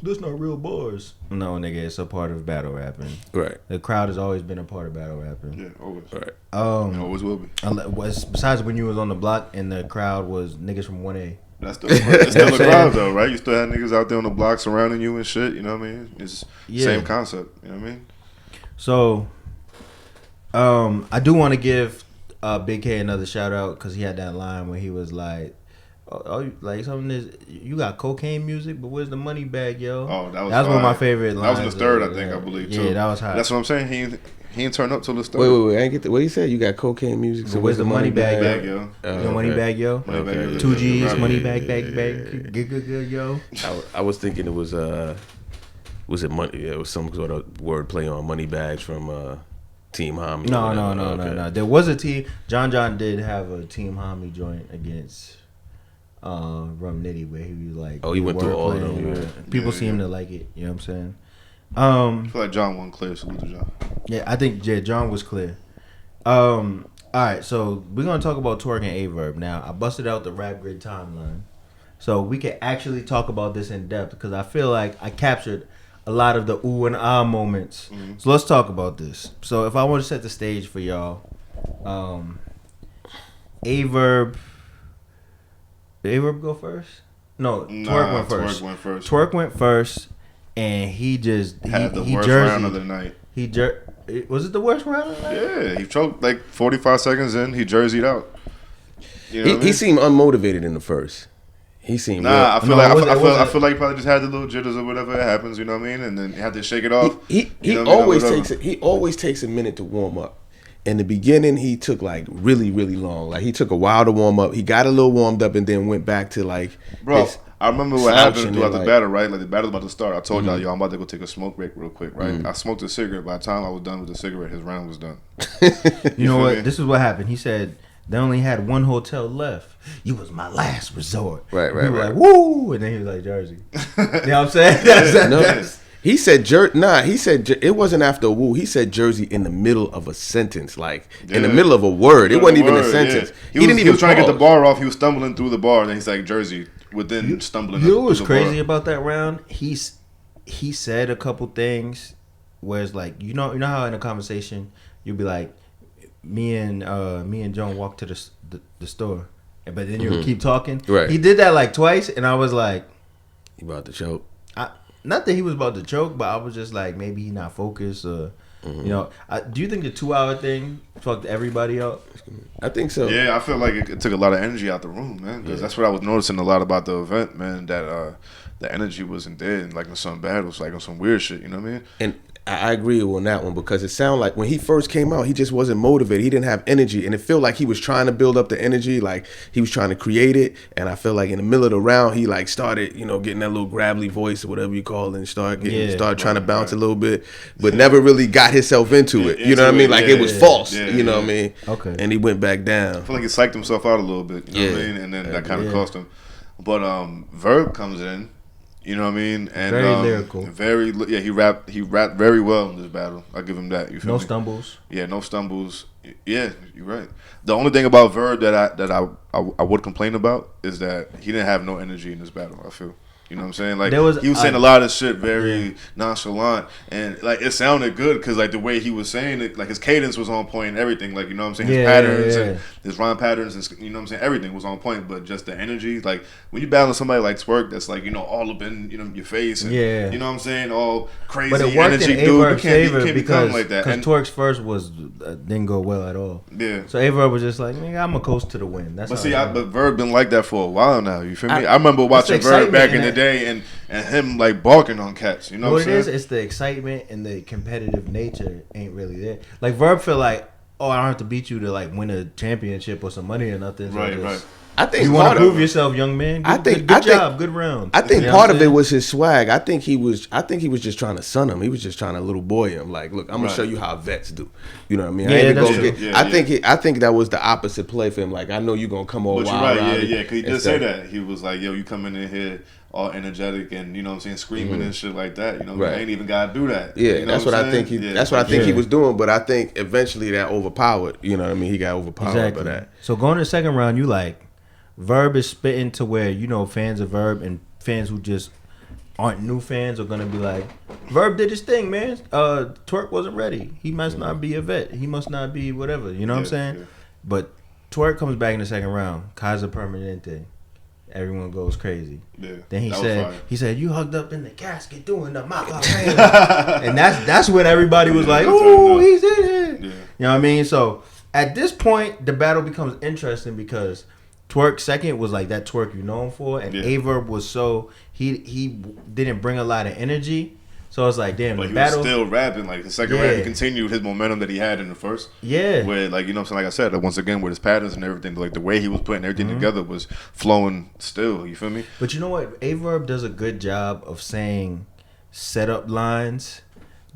"This not real bars." No, nigga, it's a part of battle rapping. Right. The crowd has always been a part of battle rapping. Yeah, always. Right. Always will be. Besides when you was on the block and the crowd was niggas from 1A. That's still the crowd though, right? You still had niggas out there on the block surrounding you and shit. You know what I mean? It's same concept. You know what I mean? So, I do want to give Big K another shout out because he had that line where he was like, "Oh, like something is you got cocaine music, but where's the money bag, yo?" Oh, that was one of my favorite lines. That was in the third, I think, I believe too. Yeah, that was hot. That's what I'm saying. He ain't turned up till the third. Wait, I ain't get the, what he said. You got cocaine music, so where's the money bag, yo? Money bag, yo. 2 G's, money bag, good, yo. I was thinking it was it money? Yeah, it was some sort of word play on money bags from Team Homie. No. There was a team. John did have a Team Homie joint against Rum Nitty where he was like, he went through all of them. Yeah. People seem to like it. You know what I'm saying? I feel like John won clear. Salute to John. Yeah, I think John was clear. All right, so we're gonna talk about Twork and A-Verb now. I busted out the Rap Grid timeline, so we can actually talk about this in depth because I feel like I captured a lot of the ooh and ah moments. Mm-hmm. So let's talk about this. So if I want to set the stage for y'all, A-Verb. Did A-Verb go first? No, Twork went first. Twork went first, and he just had the worst jerseyed. round of the night. Was it the worst round of the night? Yeah, he choked like 45 seconds in. He jerseyed out. You know he seemed unmotivated in the first. He seemed I feel like he probably just had the little jitters or whatever that happens. You know what I mean? And then he had to shake it off. He always takes a minute to warm up. In the beginning, he took like really, really long. Like he took a while to warm up. He got a little warmed up and then went back to like. Bro, I remember what happened throughout the battle. Right, like the battle's about to start. I told y'all, I'm about to go take a smoke break real quick. Right, I smoked a cigarette. By the time I was done with the cigarette, his round was done. You know what? This is what happened. He said they only had one hotel left. You was my last resort. Right. We were like, woo, and then he was like, Jersey. You know what I'm saying? He said he said it wasn't after a woo. He said Jersey in the middle of a sentence, like in the middle of a word. It wasn't even a sentence. Yeah. He was trying to get the bar off. He was stumbling through the bar, and then he's like Jersey within stumbling. You know what was crazy about that round? He said a couple things where it's like you know how in a conversation you'd be like me and Joan walked to the store, but then you would keep talking. Right. He did that like twice, and I was like, "You about to choke." Not that he was about to choke, but I was just like, maybe he not focused. Or, you know, do you think the 2-hour thing fucked everybody up? I think so. Yeah, I feel like it took a lot of energy out the room, man. Because that's what I was noticing a lot about the event, man. That the energy wasn't there, and like in some battles, like on some weird shit. You know what I mean? And I agree on that one because it sounded like when he first came out, he just wasn't motivated. He didn't have energy, and it felt like he was trying to build up the energy, like he was trying to create it. And I feel like in the middle of the round, he like started, getting that little gravelly voice or whatever you call it, and started trying to bounce a little bit, but never really got himself into it. You know what I mean? Like it was false. You know what I mean? Okay. And he went back down. I feel like he psyched himself out a little bit. You know what I mean? And then that kind of cost him. But Verb comes in. You know what I mean? And very lyrical. He rapped very well in this battle. I'll give him that. You feel no me? Stumbles. Yeah, no stumbles. Yeah, you're right. The only thing about Verb that I would complain about is that he didn't have no energy in this battle, I feel. You know what I'm saying? Like he was saying a lot of shit very nonchalant, and like it sounded good because like the way he was saying it, like his cadence was on point and everything. Like you know what I'm saying, his patterns and his rhyme patterns, and you know what I'm saying, everything was on point. But just the energy, like when you battle somebody like Twork, that's like all up in your face, and you know what I'm saying, all crazy but it worked energy, in dude. You can't become like that. Because Twork's first was didn't go well at all. Yeah. So A-Verb was just like, I'm a coast to the win. That's but Verb been like that for a while now. You feel me? I remember watching Verb back in the day. day and him like barking on cats. You know what I'm saying? It is? It's the excitement and the competitive nature ain't really there. Like Verb feel like, oh, I don't have to beat you to like win a championship or some money or nothing. So Right. I think you want to prove yourself, young man. Good job, good round. I think part of it was his swag. I think he was just trying to son him. He was just trying to little boy him. Like, look, I'm gonna show you how vets do. You know what I mean? I think that was the opposite play for him. Like, I know you gonna come all wild. But you're right, Cause he did say that. He was like, yo, you coming in here all energetic and, you know what I'm saying, screaming and shit like that. You know, I ain't even gotta do that. Yeah, you know that's what I think. That's what I think he was doing. But I think eventually that overpowered. You know what I mean? He got overpowered by that. So going to the second round, you like. Verb is spitting to where, you know, fans of Verb and fans who just aren't new fans are gonna be like, Verb did his thing, man. Twork wasn't ready. He must not be a vet. He must not be whatever. You know what I'm saying? Yeah. But Twork comes back in the second round. Kaiser Permanente. Everyone goes crazy. Yeah, then he said, you hugged up in the casket doing the Macarena. And that's when everybody was like, oh, he's in here. Yeah. You know what I mean? So at this point, the battle becomes interesting because Twork second was like that Twork you know him for, and Averb was so he didn't bring a lot of energy, so it's like damn. But the battle was still rapping like the second round. He continued his momentum that he had in the first. Yeah, where like you know what I'm saying, like I said, like, once again with his patterns and everything, like the way he was putting everything together was flowing still. You feel me? But you know what? Averb does a good job of saying setup lines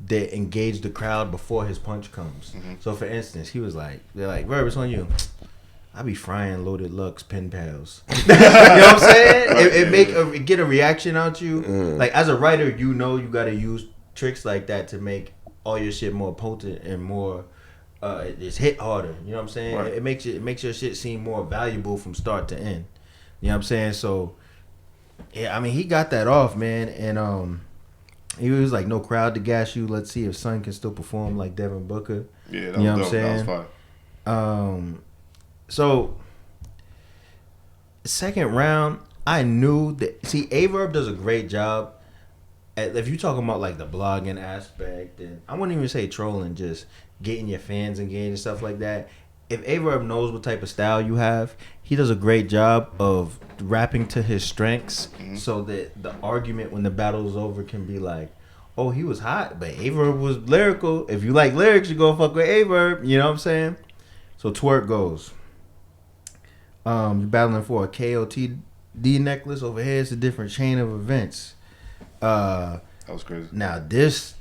that engage the crowd before his punch comes. So for instance, he was like, they're like, Verb, it's on you. I be frying Loaded Lux pen pals. You know what I'm saying? It get a reaction out you. Like as a writer, you know you got to use tricks like that to make all your shit more potent and more just hit harder. You know what I'm saying? Right. It makes your shit seem more valuable from start to end. You know what I'm saying? So yeah, I mean he got that off, man, and he was like, no crowd to gas you. Let's see if Son can still perform like Devin Booker. Yeah, that was dope. That was fine. So, second round, I knew that. See, Averb does a great job. If you're talking about like the blogging aspect, and I wouldn't even say trolling, just getting your fans engaged and stuff like that. If Averb knows what type of style you have, he does a great job of rapping to his strengths, so that the argument when the battle is over can be like, oh, he was hot, but Averb was lyrical. If you like lyrics, you go fuck with Averb. You know what I'm saying? So Twork goes. You're battling for a KOTD necklace. Over here, it's a different chain of events. That was crazy. Now, this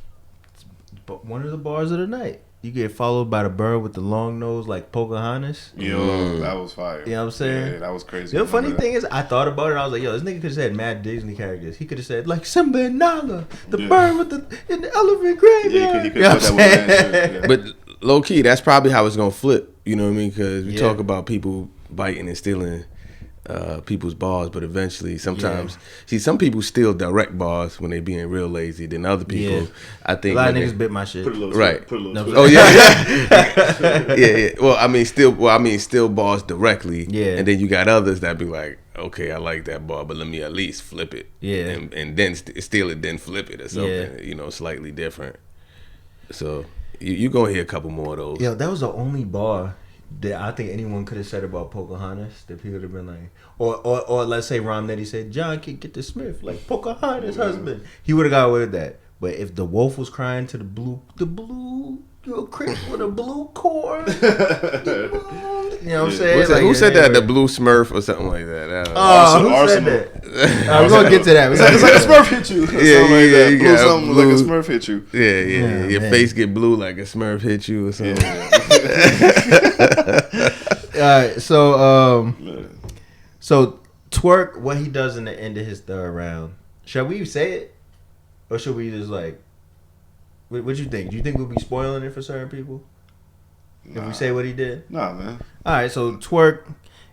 one of the bars of the night. You get followed by the bird with the long nose like Pocahontas. Yo, that was fire. You know what I'm saying? Yeah, that was crazy. The funny thing is, I thought about it. I was like, yo, this nigga could have said mad Disney characters. He could have said, like, Simba and Nala, the bird with the elephant graveyard. Yeah, he could have put that with But low-key, that's probably how it's going to flip. You know what I mean? Because we talk about people biting and stealing people's bars, but eventually sometimes see some people steal direct bars when they being real lazy than other people. I think a lot of niggas bit my shit. Right. Put a little oh yeah. Well, I mean steal bars directly. Yeah. And then you got others that be like, okay, I like that bar, but let me at least flip it. Yeah. And then steal it, then flip it or something. You know, slightly different. So you gonna hear a couple more of those. Yo, that was the only bar that I think anyone could have said about Pocahontas that people would have been like, or let's say Nitty said John can get the Smith like Pocahontas' husband, he would have got away with that. But if the wolf was crying to the blue, you're a creep with a blue cord. You know what I'm saying? Who said that? The blue Smurf or something like that? Who said that? We're gonna get to that. It's like a Smurf hit you. Yeah, you got something like a Smurf hit you. Yeah. Your face get blue like a Smurf hit you or something. Alright, so Twork, what he does in the end of his third round. Shall we say it? Or should we just like what you think? Do you think we'll be spoiling it for certain people? If we say what he did? Nah, man. Alright, so Twork,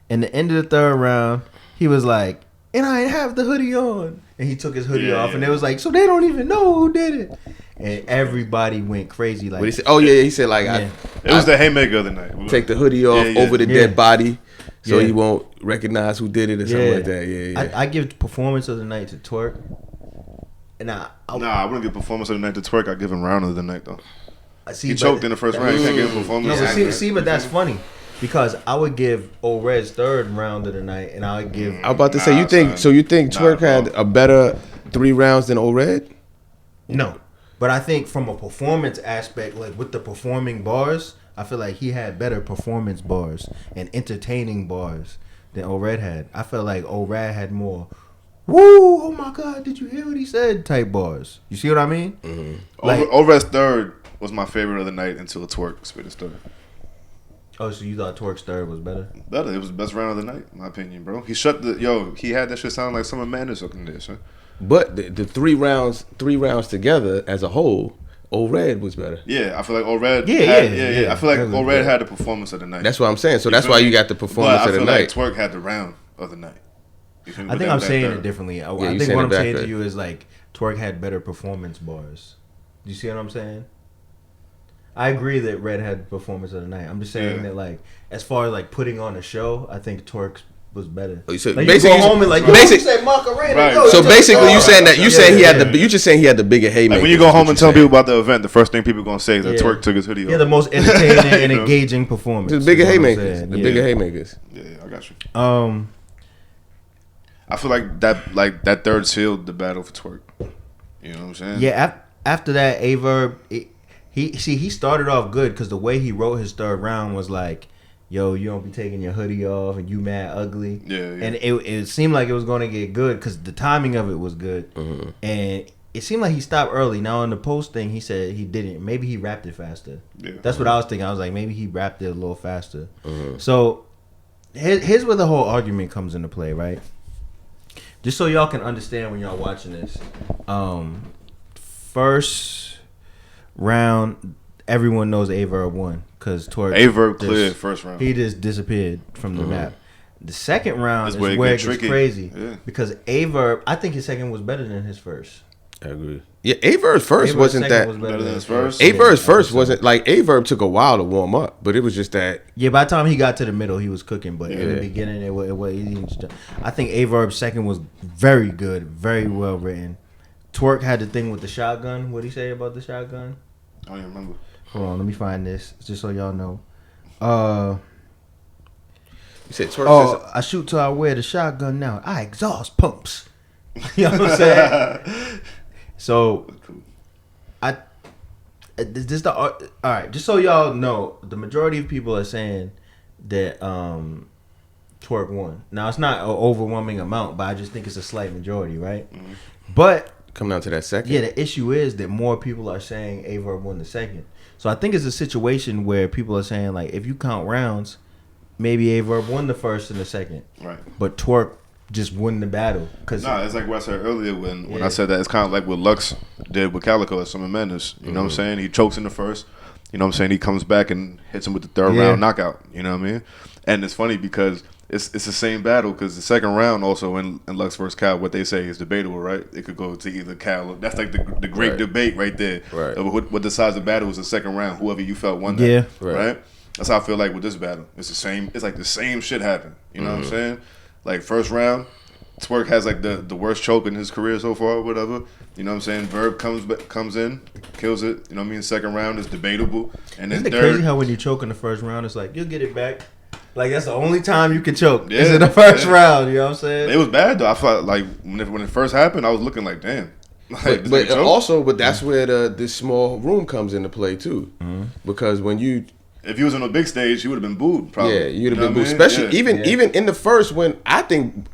in the end of the third round, he was like, and I ain't have the hoodie on. And he took his hoodie off, and it was like, so they don't even know who did it. And everybody went crazy. Like, what he said? Oh yeah, he said like, it was the haymaker of the night. Take the hoodie off over the dead body, so he won't recognize who did it or something like that. Yeah. I give performance of the night to Twork. And I wouldn't give performance of the night to Twork. I'd give him round of the night though. He choked in the first round. You can't give him performance. No, but see, but that's funny because I would give Old Red's third round of the night, and I would give. I'm about to say you think Twork had a better 3 rounds than Old Red? No, but I think from a performance aspect, like with the performing bars, I feel like he had better performance bars and entertaining bars than Old Red had. I felt like Old Red had more. Woo! Oh my God! Did you hear what he said? Type bars. You see what I mean? Mm-hmm. Like, Old Red's third was my favorite of the night until Twork spit his third. Oh, so you thought Twork's third was better? Better. It was the best round of the night, in my opinion, bro. He had that shit sound like Summer Madness up in there, son. But the 3 rounds together as a whole, Old Red was better. Yeah, I feel like Old Red. Yeah. I feel like Old Red had the performance of the night. That's what I'm saying. So that's why you got the performance of the night. I feel like Twork had the round of the night. I think I'm saying it differently. I think what I'm saying to you is like Twork had better performance bars. Do you see what I'm saying? I agree that Red had performance of the night. I'm just saying that, like, as far as like putting on a show, I think Twork was better. So like, you go home and like, you say Macarena. Right. Yo, so basically, you saying that you just saying he had the bigger haymaker. Like when you go home and tell people about the event, the first thing people gonna say is that Twork took his hoodie off. Yeah, the most entertaining and engaging performance. The bigger haymakers. The bigger haymakers. Yeah, I got you. I feel like that third sealed the battle for Twork. You know what I'm saying? Yeah. After that, Verb. He started off good because the way he wrote his third round was like, yo, you don't be taking your hoodie off and you mad ugly. Yeah. And it seemed like it was going to get good because the timing of it was good. Mm-hmm. And it seemed like he stopped early. Now, in the post thing, he said he didn't. Maybe he rapped it faster. Yeah. That's what I was thinking. I was like, maybe he rapped it a little faster. Mm-hmm. So here's where the whole argument comes into play, right? Just so y'all can understand when y'all watching this. First round, everyone knows Verb won because Twork. Verb cleared first round. He just disappeared from the map. The second round is where it gets crazy because Verb. I think his second was better than his first. I agree. Yeah, Averb's first wasn't that better than his first. Averb's first wasn't like Verb took a while to warm up, but it was just that. Yeah, by the time he got to the middle, he was cooking. But in the beginning, it was. I think Averb's second was very good, very well written. Twork had the thing with the shotgun. What did he say about the shotgun? I don't even remember. Hold on, let me find this just so y'all know. You said Twork. I shoot till I wear the shotgun now. I exhaust pumps. You know what I'm saying? So, all right. Just so y'all know, the majority of people are saying that Twork won. Now it's not an overwhelming amount, but I just think it's a slight majority, right? Mm-hmm. But come down to that second. Yeah, the issue is that more people are saying Verb won the second. So I think it's a situation where people are saying like, if you count rounds, maybe Verb won the first and the second, right? But Twork just won the battle. It's like what I said earlier when I said that it's kind of like what Lux did with Calico at Summer Madness. You know what I'm saying? He chokes in the first. You know what I'm saying? He comes back and hits him with the third round knockout. You know what I mean? And it's funny because it's the same battle because the second round also in Lux versus Cal, what they say is debatable, right? It could go to either Cal. That's like the great debate right there. Right. What decides the battle is the second round. Whoever you felt won that. Yeah. Right. That's how I feel like with this battle. It's the same. It's like the same shit happened. You know what I'm saying? Like first round, Twork has like the worst choke in his career so far, or whatever. You know what I'm saying? Verb comes in, kills it. You know what I mean? Second round is debatable, and then Isn't it crazy how when you choke in the first round, it's like you'll get it back. Like that's the only time you can choke. It's in the first round. You know what I'm saying? It was bad though. I felt like when it first happened, I was looking like, damn. Like, but that's where this small room comes into play too, because when you. If he was on a big stage, he would have been booed. Probably. Yeah, you'd have been booed. Especially even in the first when I think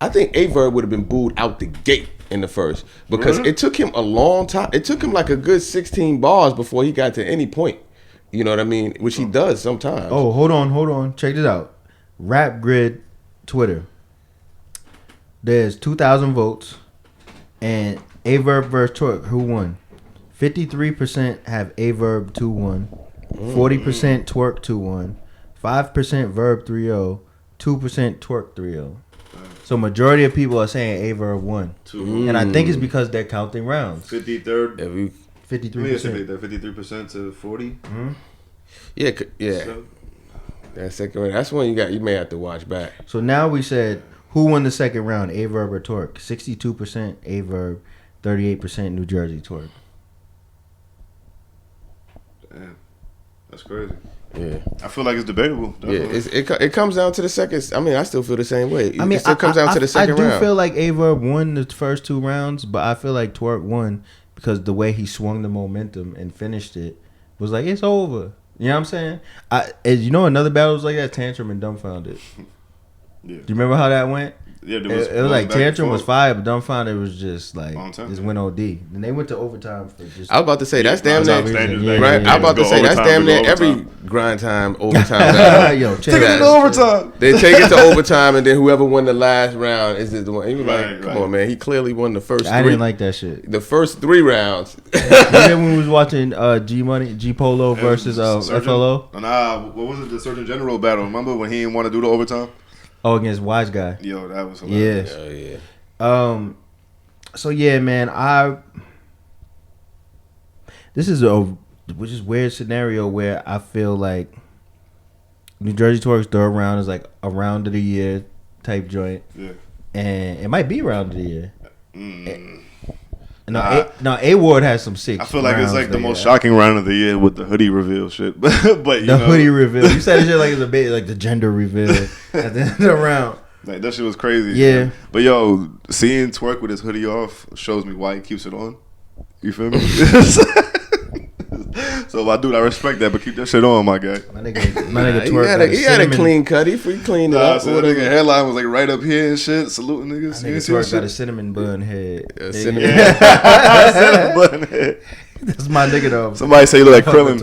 Verb would have been booed out the gate in the first because it took him a long time. It took him like a good 16 bars before he got to any point. You know what I mean? Which he does sometimes. Oh, hold on. Check this out. Rap Grid Twitter. There's 2,000 votes, and Verb versus Twork. Who won? 53% have Verb 2-1, 40% Twork 2-1, 5% Verb 3-0, 2% Twork 3-0. So majority of people are saying Verb won, and I think it's because they're counting rounds. 53rd, 53%. 53% to 40. Mm-hmm. Yeah. So, that second round. That's one you may have to watch back. So now we said who won the second round, Verb or Twork? 62% Verb, 38% New Jersey Twork. Damn, that's crazy. Yeah, I feel like it's debatable. Definitely. Yeah, it comes down to the second. I mean, I still feel the same way. It still comes down to the second round. I do feel like Verb won the first 2 rounds, but I feel like Twork won because the way he swung the momentum and finished it was like it's over. You know what I'm saying? You know, another battle was like that, Tantrum and Dumbfounded. Yeah. Do you remember how that went? Yeah, it was like Tantrum was fire, but Dumbfounded was just like just went OD. And they went to overtime for just. I was about to say that's damn near right. I was about to say that's damn near every grind time overtime battle. Yo, take it to overtime. They take it to overtime, and then whoever won the last round is the one. He was like, "Come on, man! He clearly won the first." I didn't like that shit. The first 3 rounds. Then when we was watching G Polo versus FLO. Nah, what was it? The Surgeon General battle. Remember when he didn't want to do the overtime? Oh, against Wise Guy. Yo, that was hilarious. Yeah. Oh, yeah. So yeah, man, this is which is weird scenario where I feel like New Jersey Twork's 3rd round is like a round of the year type joint. Yeah. And it might be round of the year. No, A Ward has some 6. I feel like it's like the most shocking round of the year with the hoodie reveal shit. but hoodie reveal. You said it shit like it's a bit like the gender reveal at the end of the round. Like that shit was crazy. Yeah. Man. But yo, seeing Twork with his hoodie off shows me why he keeps it on. You feel me? So my dude, I respect that, but keep that shit on, my guy. My nigga Twork. He had a clean cut. He cleaned it up. So that nigga hairline was like right up here and shit, saluting niggas. My nigga Twork got a cinnamon bun head. Cinnamon bun head. That's my nigga though. Somebody say you look like Krillin.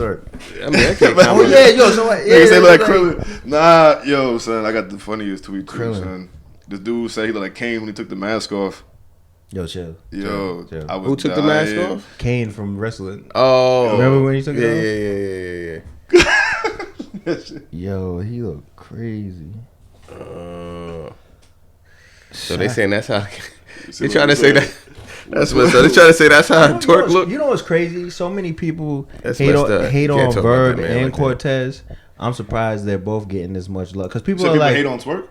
I mean, I can't oh yeah, yo, somebody say look like Krillin. Nah, yo, son, I got the funniest tweet too, son. This dude said he looked like Kane when he took the mask off. Yo, chill. Yo, chill. I was Who took the mask off? Kane from wrestling. Oh, remember when he took it off? Yeah. Yo, he looked crazy. So they saying that's how they trying to say that. That's what. So they trying to say that's how Twork look. You know what's crazy? So many people hate on Verb and Cortez. I'm surprised they're both getting this much love because people are like hate on Twork.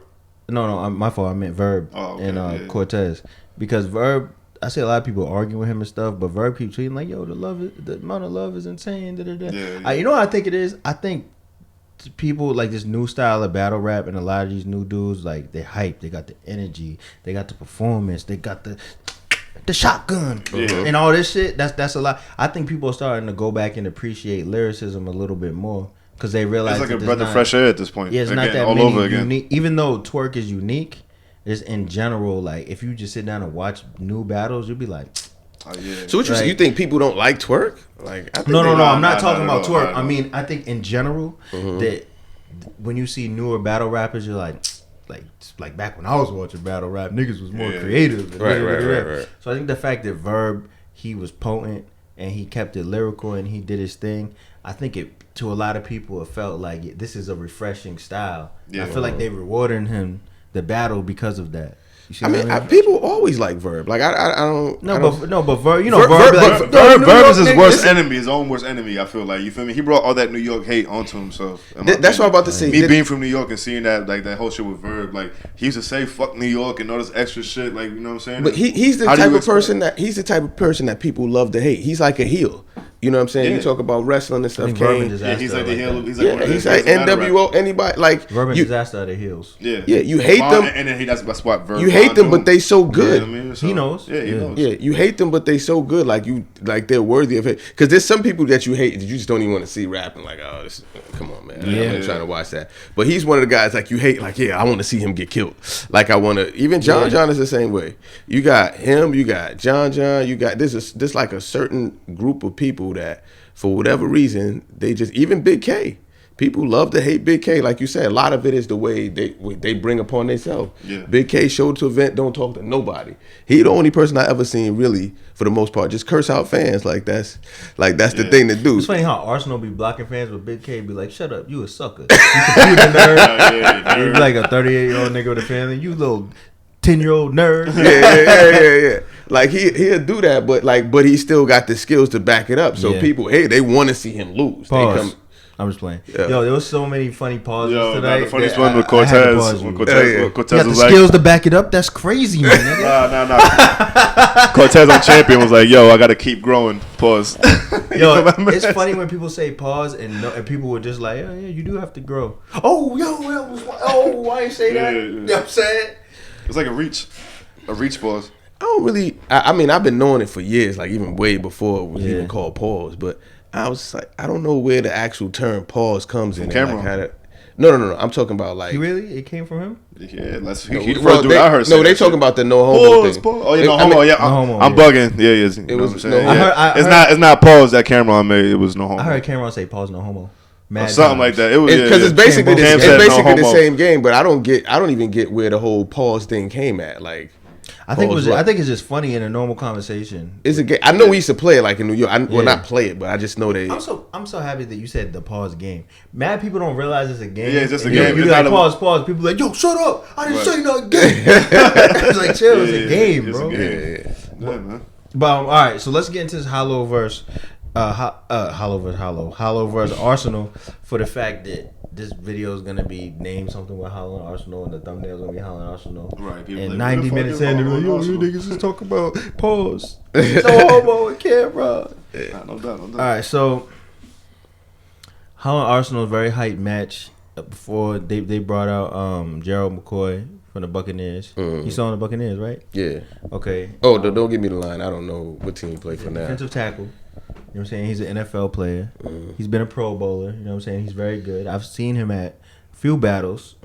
No, my fault. I meant Verb and Cortez because Verb. I see a lot of people arguing with him and stuff, but Verb keeps tweeting like, "Yo, the amount of love is insane." You know what I think it is? I think people like this new style of battle rap and a lot of these new dudes like they're hyped. They got the energy. They got the performance. They got the shotgun and all this shit. That's a lot. I think people are starting to go back and appreciate lyricism a little bit more because they realize it's like a breath of fresh air at this point. Yeah, it's not that all many over again. Unique. Even though Twork is unique, it's in general like if you just sit down and watch new battles, you'll be like, oh yeah. So what you think people don't like Twork? Like I think no. I'm not talking about Twork. I mean, I think in general that when you see newer battle rappers, you're like back when I was watching battle rap, niggas was more creative. Right. So I think the fact that Verb, he was potent and he kept it lyrical and he did his thing. I think it to a lot of people it felt like this is a refreshing style. Yeah. I feel like they rewarding him the battle because of that. I mean, people always like Verb. Like I don't. But Verb, you know, Verb is his worst enemy, his own worst enemy. I feel like you feel me. He brought all that New York hate onto himself. That's what I'm about to say. Me being from New York and seeing that like that whole shit with Verb, like he used to say "fuck New York" and all this extra shit. Like you know what I'm saying. But he's the type of person that people love to hate. He's like a heel. You know what I'm saying? Yeah. You talk about wrestling and stuff. He's like the heel. He's like NWO. Anybody like Verb Disaster at the heels. Yeah. You hate them, and then that's what Verb. You hate them, but they so good. You know what I mean? He knows. Yeah, he knows. Yeah, you hate them, but they so good. Like they're worthy of it. Because there's some people that you hate that you just don't even want to see rapping. Like, oh, come on, man. I'm trying to watch that. But he's one of the guys like you hate. Like, yeah, I want to see him get killed. Like I want to. Even John is the same way. You got him. You got John. You got this like a certain group of people that. For whatever reason, they just even Big K. People love to hate Big K, like you said. A lot of it is the way they bring upon themselves. Yeah. Big K showed to event, don't talk to nobody. He the only person I ever seen really, for the most part, just curse out fans. Like that's the thing to do. It's funny how Arsonal be blocking fans, but Big K be like, "Shut up, you a sucker." You computer nerd. You be like a 38-year-old nigga with a family. You little 10-year-old nerd. Yeah. Like he'll do that, but he still got the skills to back it up. So people, they want to see him lose. Pause. I'm just playing. Yeah. Yo, there was so many funny pauses tonight. The funniest one with Cortez. Cortez was the skills to back it up. That's crazy, man. Nah. Cortez on Champion was like, yo, I got to keep growing. Pause. Yo, it's funny when people say pause and people were just like, oh, yeah, you do have to grow. Oh, why you say that? You know what I'm saying? It's like a reach pause. I don't really. I mean, I've been knowing it for years, like even way before it was even called pause. But I was just like, I don't know where the actual term pause comes in. Camera. No. I'm talking about like. Really? It came from him? Yeah, that's I heard. No, they talking about the no homo thing. Oh yeah, no homo. Yeah, I'm bugging. Yeah, it was. It's not pause that Cameron made. It was no homo. I heard Cameron say pause no homo. Or something like that. It was because it's basically the same game, but I don't even get where the whole pause thing came at. Like, I think it's just funny in a normal conversation. It's a game. I know we used to play it like in New York. Well, not play it, but I just know they. I'm so happy that you said the pause game. Mad people don't realize it's a game. Yeah, it's just a game. You like pause. People like, yo, shut up! I didn't say nothing. It's like chill. It's a game, bro. Yeah, man. But all right, so let's get into this Hollow verse. Hollow versus Arsonal for the fact that this video is gonna be named something with Hollow and Arsonal, and the thumbnail is gonna be Hollow and Arsonal. Right. And 90 minutes in, they're like, yo, you niggas just talk about pause. No homo and camera. No doubt. All right, so Hollow and Arsonal very hype match before they brought out Gerald McCoy from the Buccaneers. You saw the Buccaneers, right? Yeah. Okay. Oh, don't give me the line. I don't know what team he played for now. Defensive tackle. You know what I'm saying? He's an NFL player. He's been a Pro Bowler. You know what I'm saying? He's very good. I've seen him at a few battles.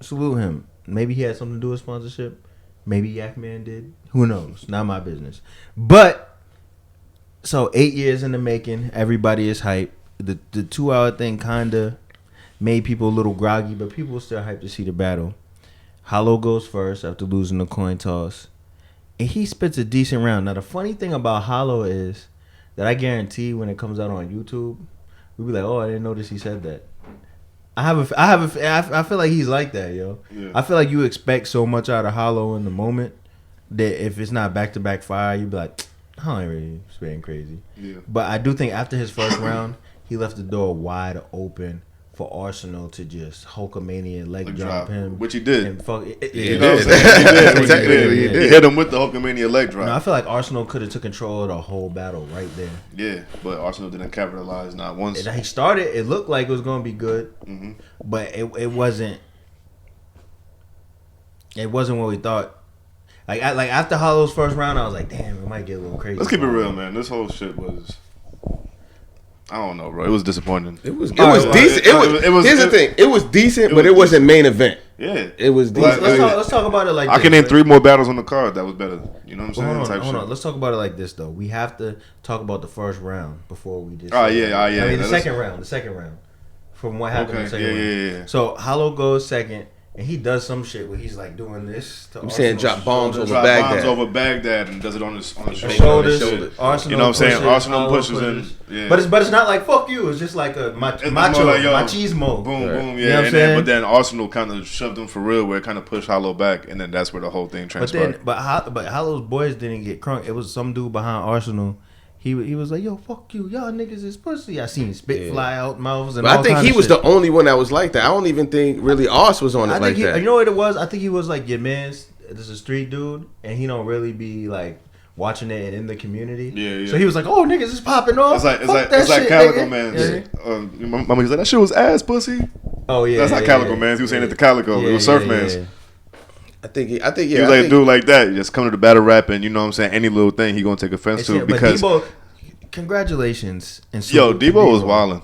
Salute him. Maybe he had something to do with sponsorship. Maybe Yak Man did. Who knows? Not my business. But, so 8 years in the making. Everybody is hyped. The 2 hour thing kind of made people a little groggy, but people were still hyped to see the battle. Hollow goes first after losing the coin toss. And he spits a decent round. Now, the funny thing about Hollow is that I guarantee when it comes out on YouTube, we'll be like, "Oh, I didn't notice he said that." I feel like he's like that, yo. Yeah. I feel like you expect so much out of Hollow in the moment that if it's not back-to-back fire, you be like, "I ain't really spitting crazy." Yeah. But I do think after his first round, he left the door wide open for Arsonal to just Hulkamania leg drop him, which he did. And fuck it. You know what I'm saying? He did. He hit him with the Hulkamania leg drop. No, I feel like Arsonal could have took control of the whole battle right there. Yeah, but Arsonal didn't capitalize not once. And he started. It looked like it was going to be good, but it wasn't. It wasn't what we thought. Like after Hollow's first round, I was like, damn, it might get a little crazy. Let's keep it real, man. This whole shit was. I don't know, bro. It was disappointing. It was decent. Here's the thing. It was decent, but it wasn't main event. Yeah. It was decent. Let's talk about it like this. I can name 3 more battles on the card that was better. You know what I'm saying? Hold on. Let's talk about it like this, though. We have to talk about the first round before we just... Oh, yeah. I mean, the second round. From what happened in the second round. Yeah. So, Hollow goes second. And he does some shit where he's like doing this. I'm saying drop bombs over Baghdad and does it on his shoulders. Arsonal, you know what I'm saying? Arsonal pushes in. Yeah. But it's not like fuck you. It's just like a macho, like, machismo. Boom, yeah. Boom, yeah. You know but then Arsonal kind of shoved him for real, where it kind of pushed Hollow back, and then that's where the whole thing transpired. But Hollow's boys didn't get crunk. It was some dude behind Arsonal. He was like, yo, fuck you. Y'all niggas is pussy. I seen spit fly out mouths and but all I think he was the only one that was like that. I don't even think really Ars was on it like that. You know what it was? I think he was like, your man's this is a street dude, and he don't really be like watching it and in the community. Yeah. So he was like, oh, niggas is popping off. It's like Calico Man's. Mama was like, that shit was ass, pussy. Oh, yeah. That's like Calico Man's. He was saying it to Calico. It was Surf Man's. I think he was like a dude like that. Just come to the battle rap, and you know what I'm saying, any little thing he gonna take offense to because. Debo, congratulations. Yo, Debo was wilding.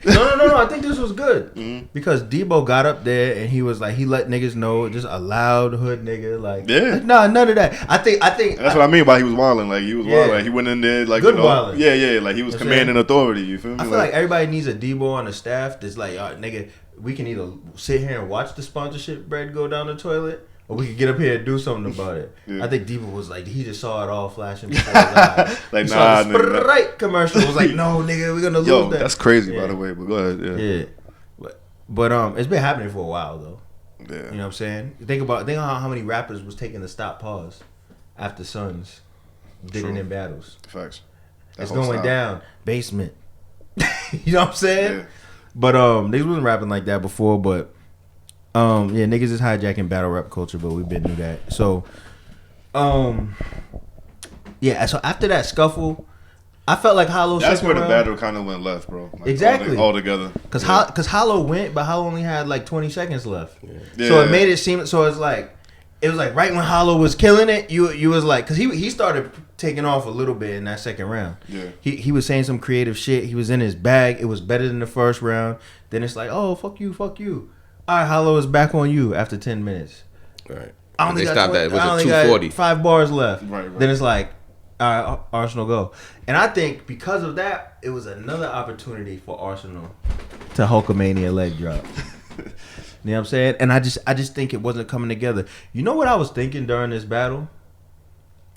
No. I think this was good because Debo got up there and he was like, he let niggas know, just a loud hood nigga, like nah, none of that. I think that's what I mean by he was wilding. Like he was wilding. Like, he went in there like good wilding. Yeah. Like he was commanding authority. You feel me? I feel like everybody needs a Debo on the staff that's like, all right, nigga, we can either sit here and watch the sponsorship bread go down the toilet, or we could get up here and do something about it. Yeah. I think Debo was like, he just saw it all flashing before his eyes. Like, he saw the Sprite commercial. Was like, no, nigga, we're gonna lose that. That's crazy, by the way. But go ahead. Yeah. But it's been happening for a while though. Yeah. You know what I'm saying? Think about how many rappers was taking the stop pause after Sons digging in battles. Facts. It's going down. Basement. You know what I'm saying? But niggas wasn't rapping like that before. But yeah, niggas is hijacking battle rap culture, but we've been through that. So yeah. So after that scuffle, I felt like Hollow. That's where the battle kind of went left, bro. Like exactly. All together. Because Hollow went, but Hollow only had like 20 seconds left. Yeah. So it made it seem. So it's like. It was like right when Hollow was killing it, you was like, because he started taking off a little bit in that second round. Yeah. He was saying some creative shit. He was in his bag. It was better than the first round. Then it's like, oh, fuck you. All right, Hollow is back on you after 10 minutes. Right. I only they got stopped 20, that. It was I a only 240. got 5 bars left. Right. Then it's like, all right, Arsenal go. And I think because of that, it was another opportunity for Arsenal to Hulkamania leg drop. You know what I'm saying? And I just think it wasn't coming together. You know what I was thinking during this battle?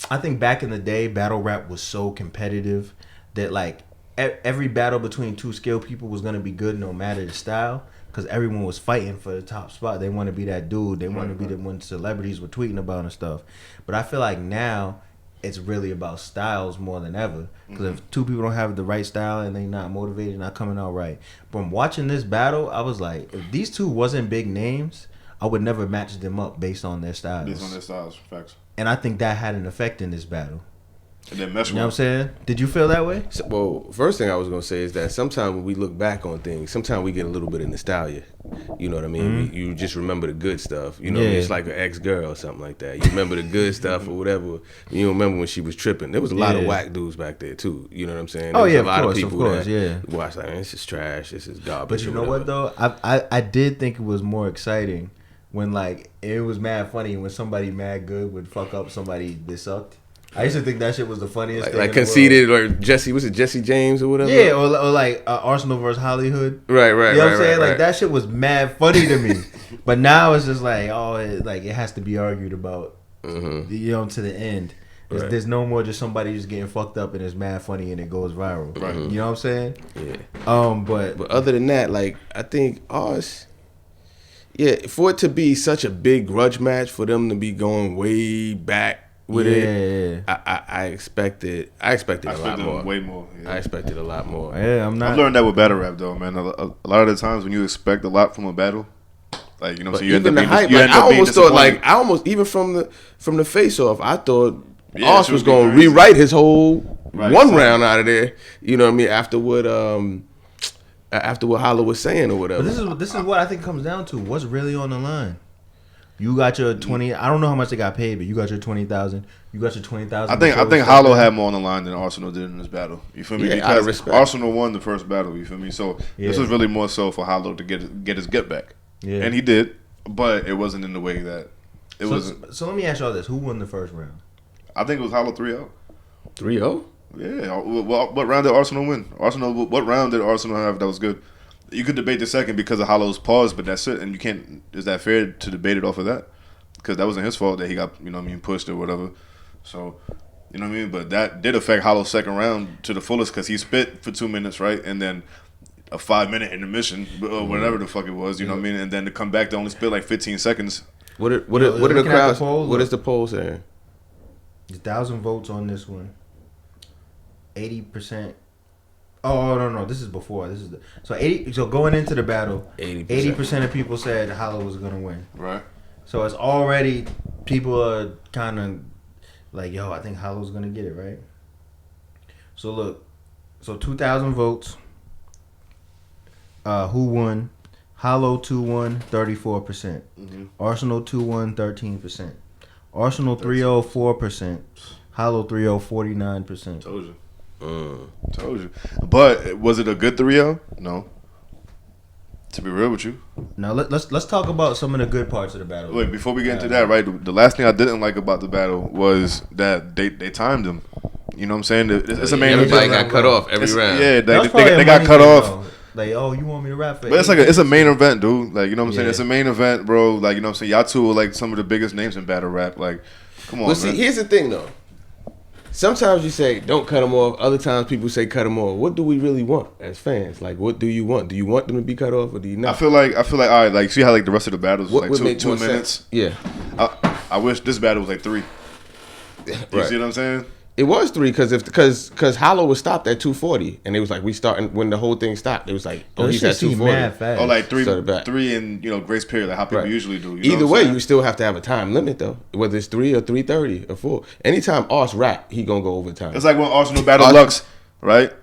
I think back in the day, battle rap was so competitive that like every battle between two skilled people was gonna be good no matter the style, because everyone was fighting for the top spot. They want to be that dude. They want to be the one celebrities were tweeting about and stuff. But I feel like now it's really about styles more than ever. Because if two people don't have the right style and they not motivated, not coming out right. From watching this battle, I was like, if these two wasn't big names, I would never match them up based on their styles. Facts. And I think that had an effect in this battle. And then mesh. You know what I'm saying? Did you feel that way? So, well, first thing I was gonna say is that sometimes when we look back on things, sometimes we get a little bit of nostalgia. You know what I mean? You just remember the good stuff. You know, what I mean? It's like an ex-girl or something like that. You remember the good stuff or whatever. You remember when she was tripping. There was a lot of whack dudes back there too. You know what I'm saying? There was a lot of people that watched like, this is trash. This is garbage. But you know what though? I did think it was more exciting when like it was mad funny when somebody mad good would fuck up somebody that sucked. I used to think that shit was the funniest thing. Like Conceited or Jesse, was it Jesse James or whatever? Yeah, or like Arsenal versus Hollywood. Right. You know what I'm saying? Like that shit was mad funny to me. But now it's just like, it has to be argued about, you know, to the end. There's no more just somebody just getting fucked up and it's mad funny and it goes viral. Right. You know what I'm saying? Yeah. But other than that, like I think ours. Yeah, for it to be such a big grudge match, for them to be going way back with it, I expected a lot more. Way more. Yeah. I expected a lot more. Yeah, I'm not. I've learned that with battle rap though, man. A lot of the times when you expect a lot from a battle, like you know, so you end up being I almost thought even from the face off, I thought Ars was going to rewrite his whole one round out of there. You know what I mean? After what Hollow was saying or whatever. But this is what I think comes down to. What's really on the line? You got your 20. I don't know how much they got paid, but you got your 20,000. You got your 20,000. I think Hollow had more on the line than Arsenal did in this battle. You feel me? Yeah, because Arsenal won the first battle. You feel me? So this was really more so for Hollow to get his get back. Yeah, and he did, but it wasn't in the way that it wasn't. So let me ask y'all this: who won the first round? I think it was Hollow 3-0. 3-0? Yeah. What round did Arsenal win? What round did Arsenal have that was good? You could debate the second because of Hollow's pause, but that's it. And you can't. Is that fair to debate it off of that? Because that wasn't his fault that he got, you know what I mean, pushed or whatever. So, you know what I mean? But that did affect Hollow's second round to the fullest because he spit for 2 minutes, right? And then a 5-minute intermission or whatever the fuck it was, you know what I mean? And then to come back to only spit like 15 seconds. What are the crowds? What is the poll saying? 1,000 votes on this one. 80%. Oh no! This is before. This is so 80. So going into the battle, 80% of people said Hollow was gonna win. Right. So it's already people are kind of like, yo, I think Hollow's gonna get it right. So look, 2,000 votes. Who won? Hollow 2-1, 34%. Arsenal 2-1, 13%. Arsenal 3-0, 4%. Hollow 3-0, 49%. Told you. Told you. But was it a good 3-0? No. To be real with you. Now let's talk about some of the good parts of the battle. Wait, before we get into that, right? The last thing I didn't like about the battle was that they timed them. You know what I'm saying? It's a main event. Everybody got cut off every round. Yeah, they got cut off. Like, oh, you want me to rap for But it's a main event, dude. Like, you know what I'm saying? It's a main event, bro. Like, you know what I'm saying? Y'all two are like some of the biggest names in battle rap. Like, come on, Well, see, here's the thing, though. Sometimes you say, don't cut them off. Other times people say, cut them off. What do we really want as fans? Like, what do you want? Do you want them to be cut off or do you not? I feel like, all right, like, see how, like, the rest of the battles was like 2 minutes? Yeah. I wish this battle was like 3. You see what I'm saying? It was 3 because Hollow was stopped at 240, and it was like we starting when the whole thing stopped. It was like, oh, he's at 240. Oh, like three and grace period, like how people usually do. Either way, you still have to have a time limit though, whether it's 3 or 3:30 or 4. Anytime Ars rap, he gonna go overtime. It's like when Arsonal battle Lux, right?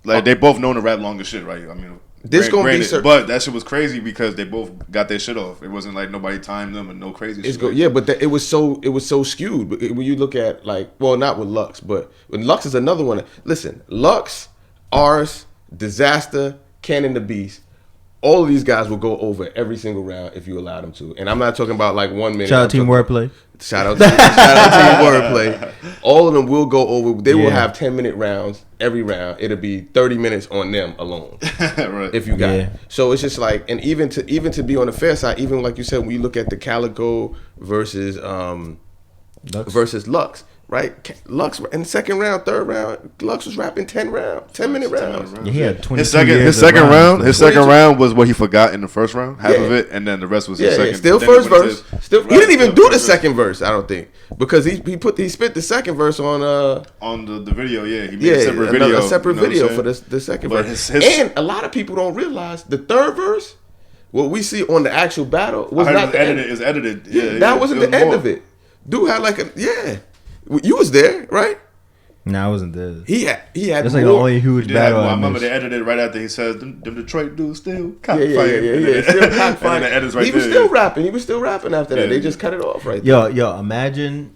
Like they both known to rap longer shit, right? I mean, this gonna be certain, but that shit was crazy because they both got their shit off. It wasn't like nobody timed them and no crazy shit. Yeah, but it was so skewed. But when you look at not with Lux, but when Lux is another one. Listen, Lux, Ars, Disaster, Kannon the Beast. All of these guys will go over every single round if you allow them to. And I'm not talking about like 1 minute. Shout out Team Wordplay. Shout out Team Wordplay. All of them will go over. They will have 10-minute rounds every round. It'll be 30 minutes on them alone. Right. If you got it. So it's just like, and even to be on the fair side, even like you said, when you look at the Calico versus Lux. Right, Lux in the second round, third round, Lux was rapping 10-minute rounds. Yeah, he had 22 his second round was what he forgot in the first round, half of it, and then the rest was his second. Still first verse. He didn't even do the second verse, I don't think, because he spit the second verse on the video. Yeah, he made a separate video for the second verse. And a lot of people don't realize the third verse, what we see on the actual battle was not edited. It's edited. Yeah, that wasn't the end of it. Dude had you was there, right? No, I wasn't there. He had. That's like the only huge battle. I remember they edited right after he said, "Them Detroit dudes still cockfighting." Yeah. Still cockfighting. He was still rapping. He was still rapping after that. They just cut it off right there. Yo, imagine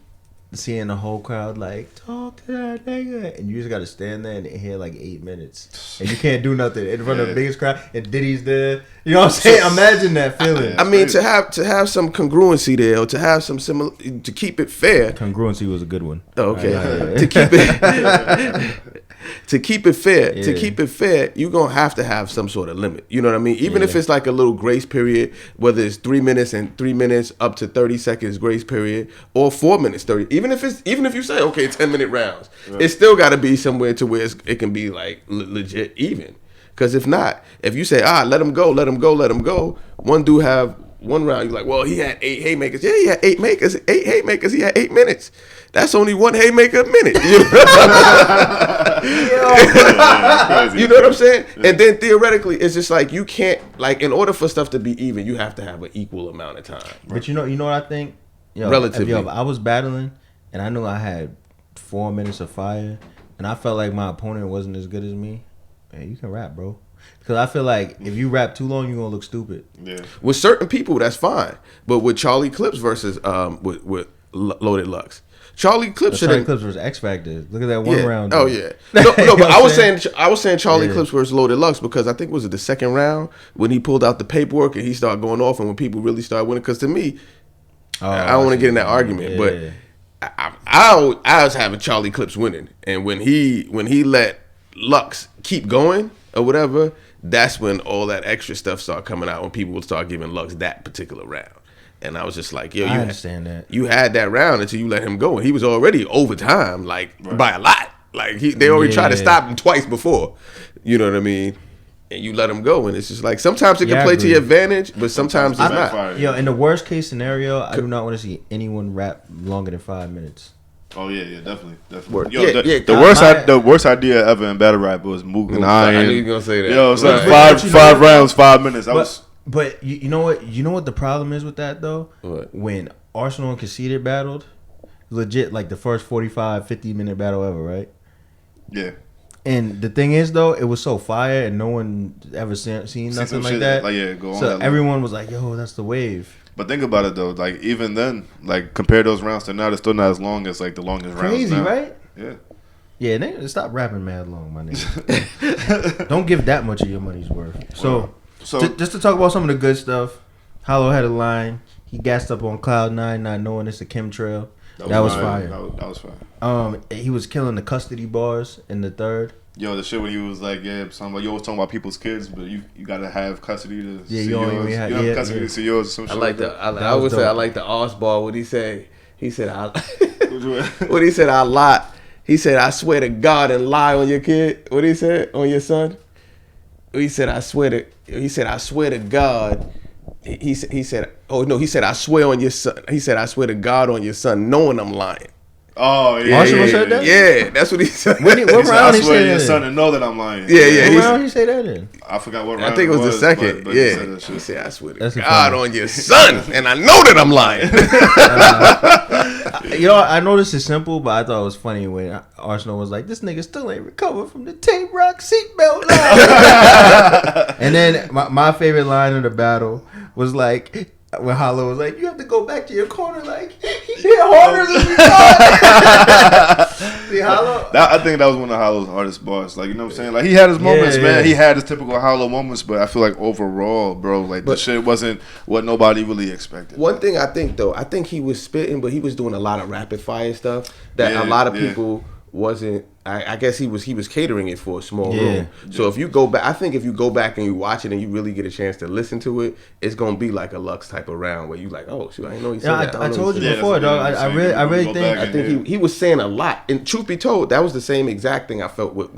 seeing the whole crowd like talk to that nigga, and you just got to stand there and hear like 8 minutes, and you can't do nothing in front of the biggest crowd. And Diddy's there. You know what I'm saying? Imagine that feeling. I mean, to have some congruency there, or to have some similar, to keep it fair. Congruency was a good one. Oh, okay. To keep it fair, you're gonna have to have some sort of limit. You know what I mean? Even if it's like a little grace period, whether it's 3 minutes and 3 minutes up to 30 seconds grace period, or 4 minutes 30. Even if you say 10-minute rounds, it's still got to be somewhere to where it can be like legit even. Because if not, if you say, let him go, one dude have one round, you're like, well, he had 8 haymakers. Yeah, he had 8 haymakers, he had 8 minutes. That's only 1 haymaker a minute. You know what I'm saying? And then theoretically, it's just like you can't, like, in order for stuff to be even, you have to have an equal amount of time. But you know what I think? Relatively. I was battling, and I knew I had 4 minutes of fire, and I felt like my opponent wasn't as good as me. Man, you can rap, bro. Because I feel like if you rap too long, you're going to look stupid. Yeah. With certain people, that's fine. But with Charlie Clips versus with Loaded Lux, Charlie Clips versus X Factor. Look at that one round. Oh yeah. No, but I was saying Charlie Clips versus Loaded Lux because I think was it the second round when he pulled out the paperwork and he started going off and when people really started winning. Because to me, I don't want to get in that argument, but I was having Charlie Clips winning, and when he let Lux keep going or whatever, that's when all that extra stuff started coming out when people would start giving Lux that particular round. And I was just like, yo, I understand that. You had that round until you let him go. And he was already overtime, by a lot. Like they already tried to stop him twice before. You know what I mean? And you let him go. And it's just like sometimes it can play to your advantage, but sometimes it's not. Yo, in the worst case scenario, I do not want to see anyone rap longer than 5 minutes. Oh yeah, definitely. Yo, the worst idea ever in battle rap was Mook and I knew you were gonna say that. Yo, it's like five rounds, 5 minutes. But you know what? You know what the problem is with that though? What? When Arsonal and Conceited battled, legit like the first 45, 50-minute battle ever, right? Yeah. And the thing is though, it was so fire and no one ever seen nothing like that. So everyone was like, "Yo, that's the wave." But think about it though, like even then, like compare those rounds to now, they're still not as long as like the longest rounds. Crazy, right? Yeah. Yeah, nigga, stop rapping mad long, my nigga. Don't give that much of your money's worth. So just to talk about some of the good stuff, Hollow had a line. He gassed up on Cloud 9, not knowing it's a chemtrail. That was fire. That was fire. He was killing the custody bars in the third. Yo, the shit when he was like, you always talking about people's kids, but you gotta have custody to see you yours. You have custody to see yours. Some shit I would say I like the Ars bar. What he said? He said what he said? I lie. He said, I swear to God and lie on your kid. What he said on your son? He said, I swear to God. He said, oh no, he said, I swear on your son. He said, I swear to God on your son, knowing I'm lying. Oh yeah, Arsonal said that. Yeah, that's what he said. What round I he swear said your that? son to know that I'm lying. Yeah. What round he say that in? I forgot what round. I think it was the second. but yeah. he said that shit. He said, I swear to That's God funny. on your son, and I know that I'm lying. You know, I know this is simple, but I thought it was funny when Arsonal was like, "This nigga still ain't recovered from the tape rock seatbelt line." And then my favorite line of the battle was like, when Hollow was like, "You have to go back to your corner, like he hit harder than we thought." See, Hollow. I think that was one of Hollow's hardest bars. Like, you know what I'm saying? Like, he had his moments, man. He had his typical Hollow moments, but I feel like overall, bro, like the shit wasn't what nobody really expected. One thing I think though, I think he was spitting, but he was doing a lot of rapid fire stuff that a lot of people wasn't. I guess he was catering it for a small room. So if you go back, I think if you go back and you watch it and you really get a chance to listen to it, it's gonna be like a Lux type of round where you like, oh shoot, I didn't know he said that. I told you before, dog. I really think he was saying a lot. And truth be told, that was the same exact thing I felt with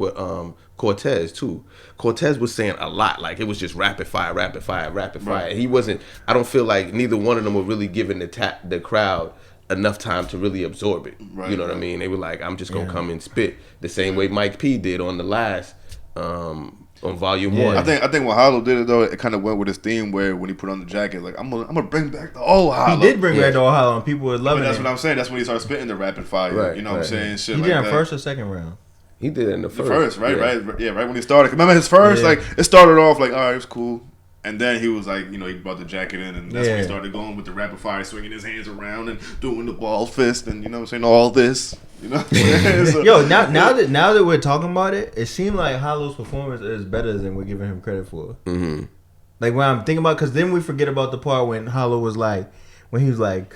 Cortez too. Cortez was saying a lot, like it was just rapid fire. Right. He wasn't. I don't feel like neither one of them were really giving the crowd enough time to really absorb it. Right, you know what I mean? They were like, I'm just gonna come and spit the same way Mike P did on the last on volume 1. I think when Hollow did it though, it kind of went with his theme where when he put on the jacket, like I'm gonna bring back the old Hollow. He did bring back the old Hollow, and people were loving it. That's what I'm saying. That's when he started spitting the rapid fire. Right, you know what I'm saying? Shit he like did that. First or second round. He did it in the first. Right when he started. Remember his first? Like it started off like, all right, it was cool. And then he was like, you know, he brought the jacket in, and that's when he started going with the rapid fire, swinging his hands around and doing the ball fist, and you know what I'm saying, all this, you know. So, yo, now that we're talking about it, it seemed like Hollow's performance is better than we're giving him credit for. Mm-hmm. Like when I'm thinking about, because then we forget about the part when Hollow was like, when he was like,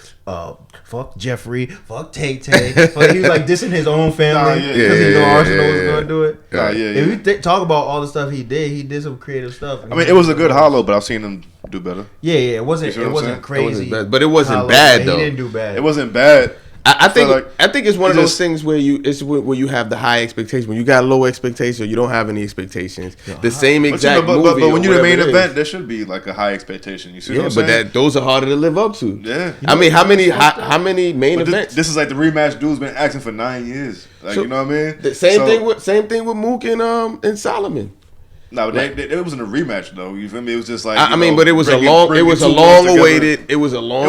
fuck Jeffrey, fuck Tay-Tay. He was like dissing his own family because he knew Arsonal was going to do it. If you talk about all the stuff he did some creative stuff. I mean, it was a good Hollow, but I've seen him do better. Yeah, it wasn't crazy. It wasn't but it wasn't bad though. He didn't do bad. It wasn't bad. I think it's one of those things where you have the high expectation. When you got low expectations, you don't have any expectations. The same exact movie. But when you're the main event, there should be like a high expectation. You see what I'm saying? But those are harder to live up to. Yeah. I mean, how many main events? This is like the rematch dude's been acting for 9 years. Like, you know what I mean? The same thing with Mook and Solomon. No, it wasn't a rematch though. You feel me? It was just like but it was a long awaited. It was long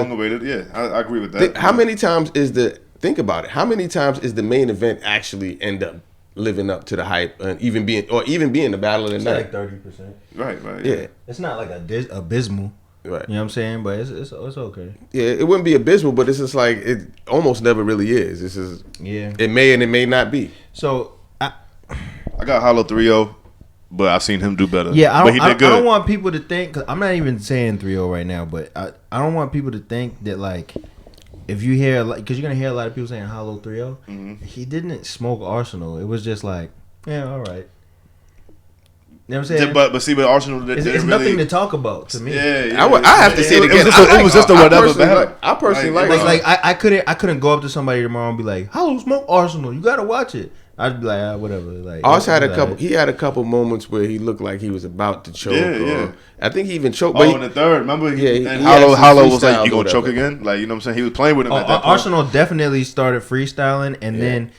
awaited. Yeah, I agree with that. How many times think about it? How many times is the main event actually end up living up to the hype and even being the battle of the night? Like 30%. Right. Yeah. It's not like abysmal. Right. You know what I'm saying? But it's okay. Yeah, it wouldn't be abysmal, but it's just like it almost never really is. This is It may and it may not be. So I got Hollow 3-0, but I've seen him do better. Yeah, but he did good. I don't want people to think, because I'm not even saying 3-0 right now, but I don't want people to think that, like, if you hear, because you're going to hear a lot of people saying Hollow 3-0, he didn't smoke Arsonal. It was just like, yeah, all right. You know what I'm saying? But see, with Arsonal, it's nothing to talk about to me. Yeah. I have to say it again. It was just a whatever battle. I personally like I couldn't go up to somebody tomorrow and be like, Hollow smoke Arsonal. You got to watch it. I'd be like, whatever. Like, Ars had a couple. He had a couple moments where he looked like he was about to choke. Yeah. I think he even choked. In the third, remember? And Hollow was like, "You gonna choke again?" Like, you know what I'm saying? He was playing with him at that point. Arsonal definitely started freestyling, and then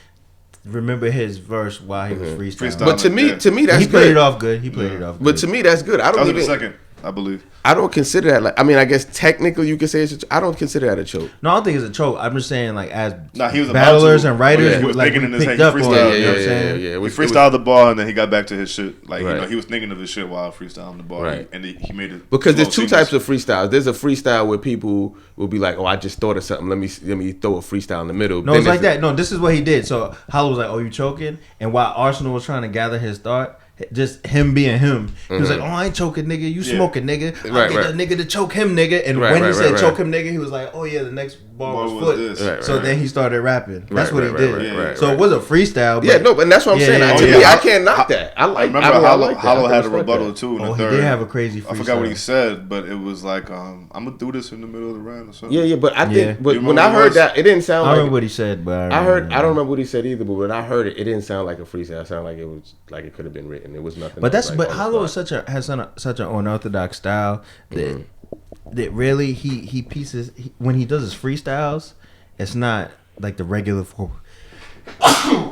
remember his verse while he was freestyling. But to me, that's he played it off good. He played it off good. But to me, that's good. That was the second, I believe. I don't consider that I guess technically you could say I don't consider that a choke. No, I don't think it's a choke. I'm just saying as he was battlers and writers, he was thinking in his head. He freestyled. He freestyled the bar and then he got back to his shit. Like, you know, he was thinking of his shit while freestyling the bar. Right. And he made it. Because there's two types of freestyles. There's a freestyle where people will be like, "Oh, I just thought of something. Let me throw a freestyle in the middle." No, it's like that. No, this is what he did. So Hollow was like, "Oh, you choking?" And while Arsonal was trying to gather his thought, just him being him, he was like, "Oh, I ain't choking, nigga. You smoking, nigga. I get a nigga to choke him, nigga." And when he said choke him, nigga, he was like, "Oh yeah, the next bar was foot." So then he started rapping. That's what he did. So it was a freestyle. Yeah, no, but that's what I'm saying. To me, I can't knock that. I remember Hollow had a rebuttal too in the third. He did have a crazy freestyle. I forgot what he said, but it was like, "I'm gonna do this in the middle of the round or something." Yeah, but I think, but when I heard that, it didn't sound like. I remember what he said, but I don't remember what he said either. But when I heard it, it didn't sound like a freestyle. It sounded like it was like it could have been written. It was nothing. But Hollow is such an unorthodox style that really he pieces when he does his freestyles. It's not like the regular form.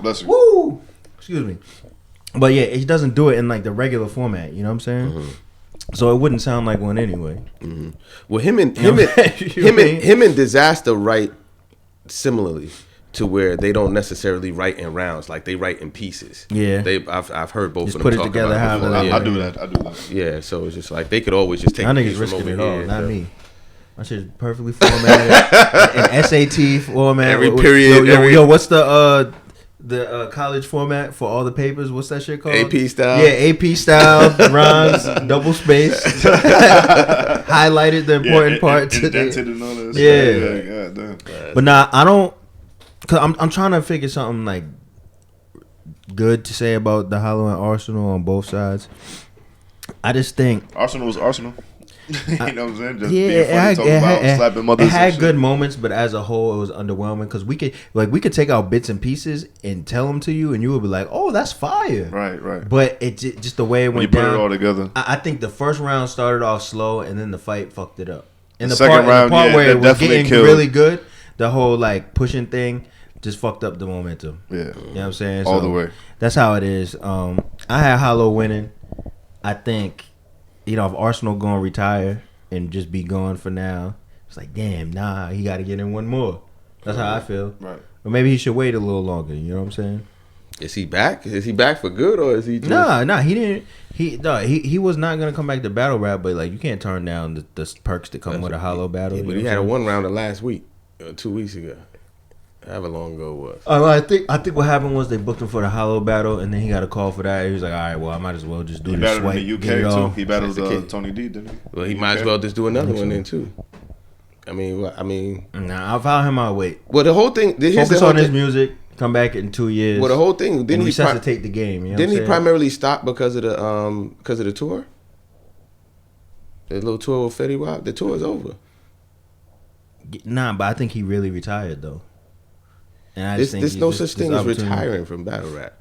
Bless you. Woo! Excuse me. But yeah, it doesn't do it in like the regular format. You know what I'm saying? Mm-hmm. So it wouldn't sound like one anyway. Mm-hmm. Well, him and Disaster write similarly to where they don't necessarily write in rounds, like they write in pieces. Yeah, I've heard both just of them put it talk together. about it. I do that. Yeah, so it's just like they could always just take. I niggas risking it all, not me. My shit is perfectly formatted in SAT format. Every period. Yo, what's the college format for all the papers? What's that shit called? AP style. Yeah, AP style, rhymes, double space, highlighted the important parts. Indented and all that. Yeah. God damn. But nah, I don't. Cause I'm trying to figure something like good to say about the Hollow and Arsonal on both sides. I just think Arsonal was Arsonal. You know what I'm saying? Just yeah, being funny, talking about slapping mothers. It had and good shit. moments, but as a whole, it was underwhelming because we could take out bits and pieces and tell them to you, and you would be like, "Oh, that's fire!" Right. But it just the way it When went you put down. it all together. I think the first round started off slow, and then the fight fucked it up. In The the second round, part yeah, where that it was definitely getting killed. really good, the whole like pushing thing just fucked up the momentum. Yeah. You know what I'm saying? All So the way. That's how it is. I had Hollow winning. I think, if Arsonal gonna retire and just be gone for now, it's like, damn, nah, he got to get in one more. That's how I feel. Right. Or maybe he should wait a little longer. You know what I'm saying? Is he back? Is he back for good, or is he just... Nah, he didn't. He was not gonna come back to battle rap, but like you can't turn down the perks that come with a Hollow battle. Yeah, but he had a 1 rounder last week, 2 weeks ago. However long ago it was. I think what happened was they booked him for the Hollow battle, and then he got a call for that. He was like, all right, well, I might as well just do He this battled swipe. in the get it UK all. too. He battled Tony D, didn't he? Well, he might as well just do another one then too. I mean. Nah, I found him out. Wait. Well, the whole thing. Focus on his music. Come back in 2 years. Well, the whole thing. Didn't he resuscitate the game? You know didn't he primarily stop because of the tour? The little tour with Fetty Wap. The tour is over. Nah, but I think he really retired though. And I just think there's no such thing as retiring from battle rap.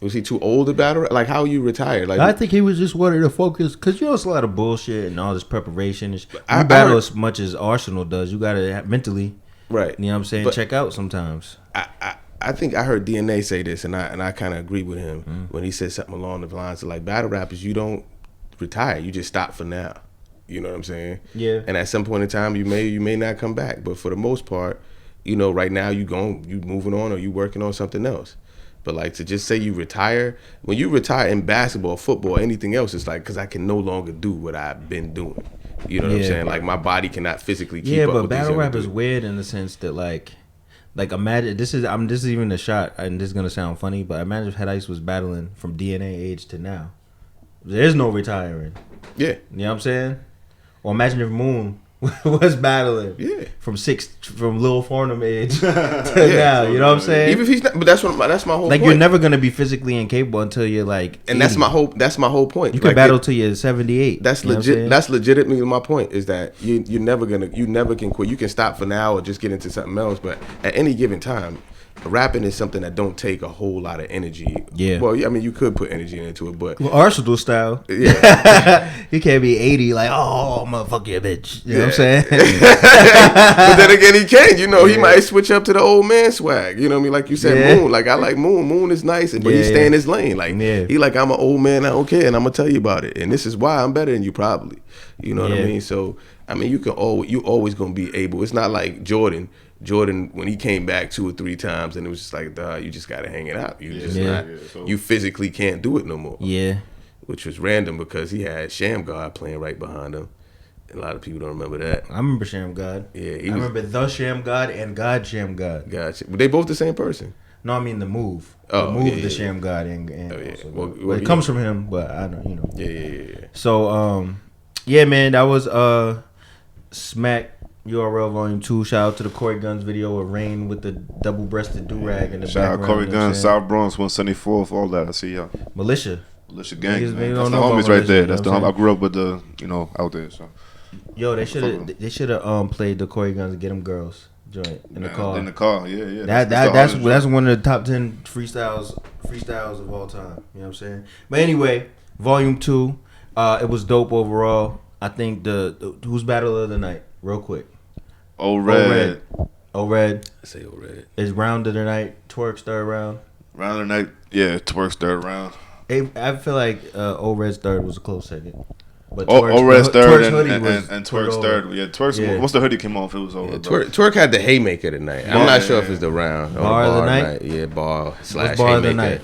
Was he too old to battle rap? Like, how you retired? Like, I think he was just wanting to focus because it's a lot of bullshit and all this preparation. You battle as much as Arsonal does. You gotta mentally, right? You know what I'm saying? Check out sometimes. I think I heard DNA say this, and I kind of agree with him when he said something along the lines of like, battle rappers, you don't retire, you just stop for now. You know what I'm saying? Yeah. And at some point in time, you may not come back, but for the most part, right now you moving on or you working on something else. But like to just say you retire, when you retire in basketball, football, anything else, it's like because I can no longer do what I've been doing. You know what I'm saying? Like my body cannot physically keep up. Yeah, but battle rap is weird in the sense that like imagine this is even a shot, and this is gonna sound funny, but imagine if Head Ice was battling from DNA age to now. There's no retiring. Yeah, you know what I'm saying? Or imagine if Moon was battling. Yeah, from Lil Farnham age to now. You know what I'm saying? Even if he's not, but that's my whole. Like point. You're never gonna be physically incapable until you're like. And 80. that's my whole point. You can battle till you're 78. That's legit. That's legitimately my point. Is that you never can quit. You can stop for now or just get into something else. But at any given time, rapping is something that don't take a whole lot of energy. Yeah. Well, I mean, you could put energy into it, but Arsonal style. Yeah. You can't be 80 like, oh, motherfucker, you bitch. You know what I'm saying? But then again, he can. He might switch up to the old man swag. You know what I mean? Like you said, Moon. Like I like Moon. Moon is nice, but he stay in his lane. Like he like, I'm an old man. I don't care, and I'm gonna tell you about it. And this is why I'm better than you, probably. You know what I mean? So I mean, you always gonna be able. It's not like Jordan, when he came back 2 or 3 times, and it was just like, you just gotta hang it out. You just not. So you physically can't do it no more. Yeah. Which was random because he had Sham God playing right behind him. A lot of people don't remember that. I remember Sham God. Yeah, I remember the Sham God and God Sham God. Gotcha. Were they both the same person? No, I mean the move. The Sham God and well, it comes from him, but I don't, Yeah. So, yeah, man, that was Smack URL Volume 2. Shout out to the Corey Guns video of Rain with the double-breasted do-rag in the Shout background. Shout out Corey Guns, South Bronx, 174th, all that. I see y'all. Militia gang, man. That's the homies right there. That's the I grew up with the, out there. So. Yo, they should have played the Corey Guns and Get Them Girls joint in the car. In the car, yeah. That's one of the top 10 freestyles of all time. You know what I'm saying? But anyway, Volume 2, it was dope overall. I think the who's battle of the night, real quick. Red. O-Red. I say O-Red. Is round of the night. Twork's third round. Round of the night. Yeah, Twork's third round. I feel like O-Red's third was a close second. But O-Red's third and Twork's third. Yeah, Twork's once the hoodie came off, it was over. Yeah, Twork had the haymaker tonight. I'm not sure if it's the round or bar of the night. Yeah, bar / bar haymaker. Of the night.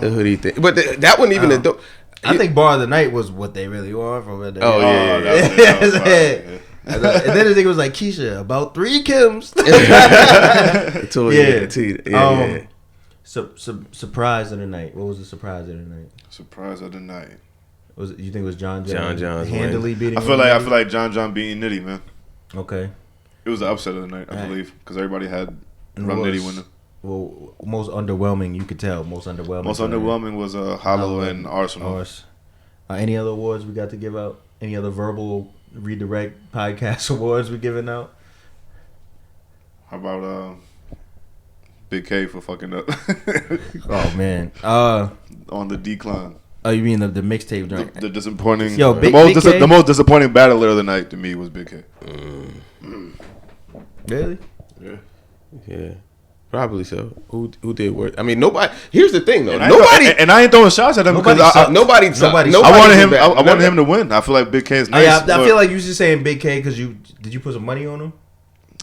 The hoodie thing, but that wasn't even the. I think bar of the night was what they really want from it. Oh yeah. That was and then the thing was like Keisha about 3 Kims. Yeah. Surprise of the night. What was the surprise of the night? Surprise of the night. Was it, you think it was John John's handily beating? I feel like John beating Nitty, man. Okay. It was the upset of the night, I believe, because everybody had Nitty winning. Well, most underwhelming, you could tell. Most underwhelming was Hollow and Arsonal. Any other awards we got to give out? Any other verbal redirect podcast awards we giving out? How about Big K for fucking up? Oh man. On the decline. Oh, you mean the mixtape joint? The disappointing. Yo, the most disappointing battler of the night to me was Big K. Really? Yeah. Probably so. Who did worse? I mean, nobody. Here's the thing, though. And I ain't throwing shots at him because nobody. I wanted him to win. I feel like Big K is nice. I feel like you just saying Big K because did you put some money on him?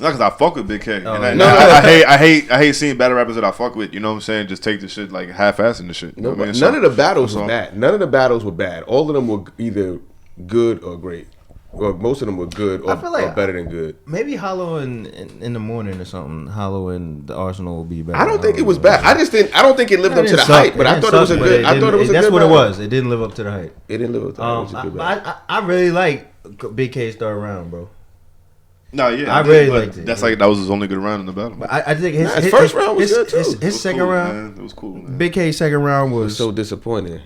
Not because I fuck with Big K. Oh, I hate seeing battle rappers that I fuck with. You know what I'm saying? Just take the shit like half-assing the shit. You know what I mean? None of the battles were bad. None of the battles were bad. All of them were either good or great. Or most of them were good or better than good. Maybe Hollow in the morning or something. Hollow and the Arsonal will be better. I don't think it was bad. I don't think it lived up to the hype. But I thought it was a good. I thought it was a good. That's what it was. It didn't live up to the hype. It didn't live up to the hype. It was a good battle. I really like Big K's third round, bro. No, yeah, I really liked it. That's like that was his only good round in the battle. But I think his first round was good too. His second round, man. It was cool. Man. Big K's second round was so disappointing.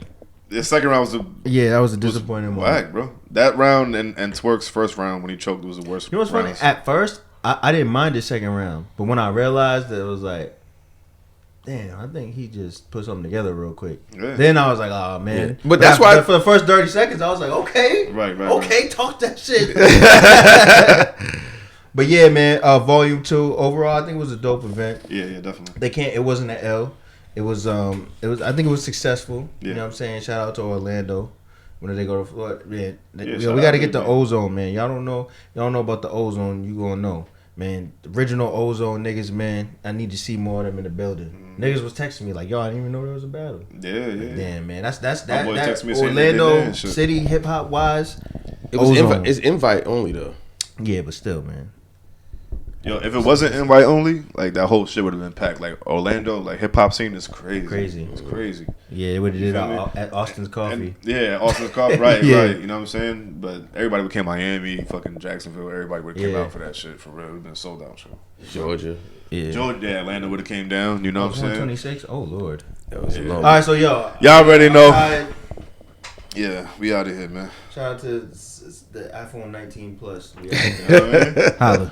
The second round was that was a disappointing one. Whack, bro. That round and Twork's first round when he choked was the worst. You know what's funny? At first, I didn't mind his second round, but when I realized that it was like, damn, I think he just put something together real quick. Yeah. Then I was like, oh man. Yeah. But that's why for the first 30 seconds I was like, okay, right. Talk that shit. But yeah, man. Volume 2 overall, I think it was a dope event. Yeah, definitely. It wasn't an L. It was. I think it was successful. Yeah. You know what I'm saying? Shout out to Orlando. When they go to Florida, man. We got to get the ozone, man. Y'all don't know about the ozone. You gonna know, man. The original ozone niggas, man. I need to see more of them in the building. Niggas was texting me like, yo, I didn't even know there was a battle. Yeah. Damn, man. That's me Orlando City hip hop wise. It's invite only though. Yeah, but still, man. Yo, if it wasn't invite only, like that whole shit would have been packed. Like Orlando, like hip hop scene is crazy. It's crazy. Yeah, it would have did at Austin's Coffee. Austin's Coffee, right. You know what I'm saying? But everybody would came Miami, fucking Jacksonville. Everybody would have came out for that shit for real. It would have been a sold out show. Georgia, Atlanta would have came down. You know what I'm saying? 26. Oh Lord. That was long. All right, so y'all already know. Yeah, we out of here, man. Shout out to the iPhone 19 Plus. Holla.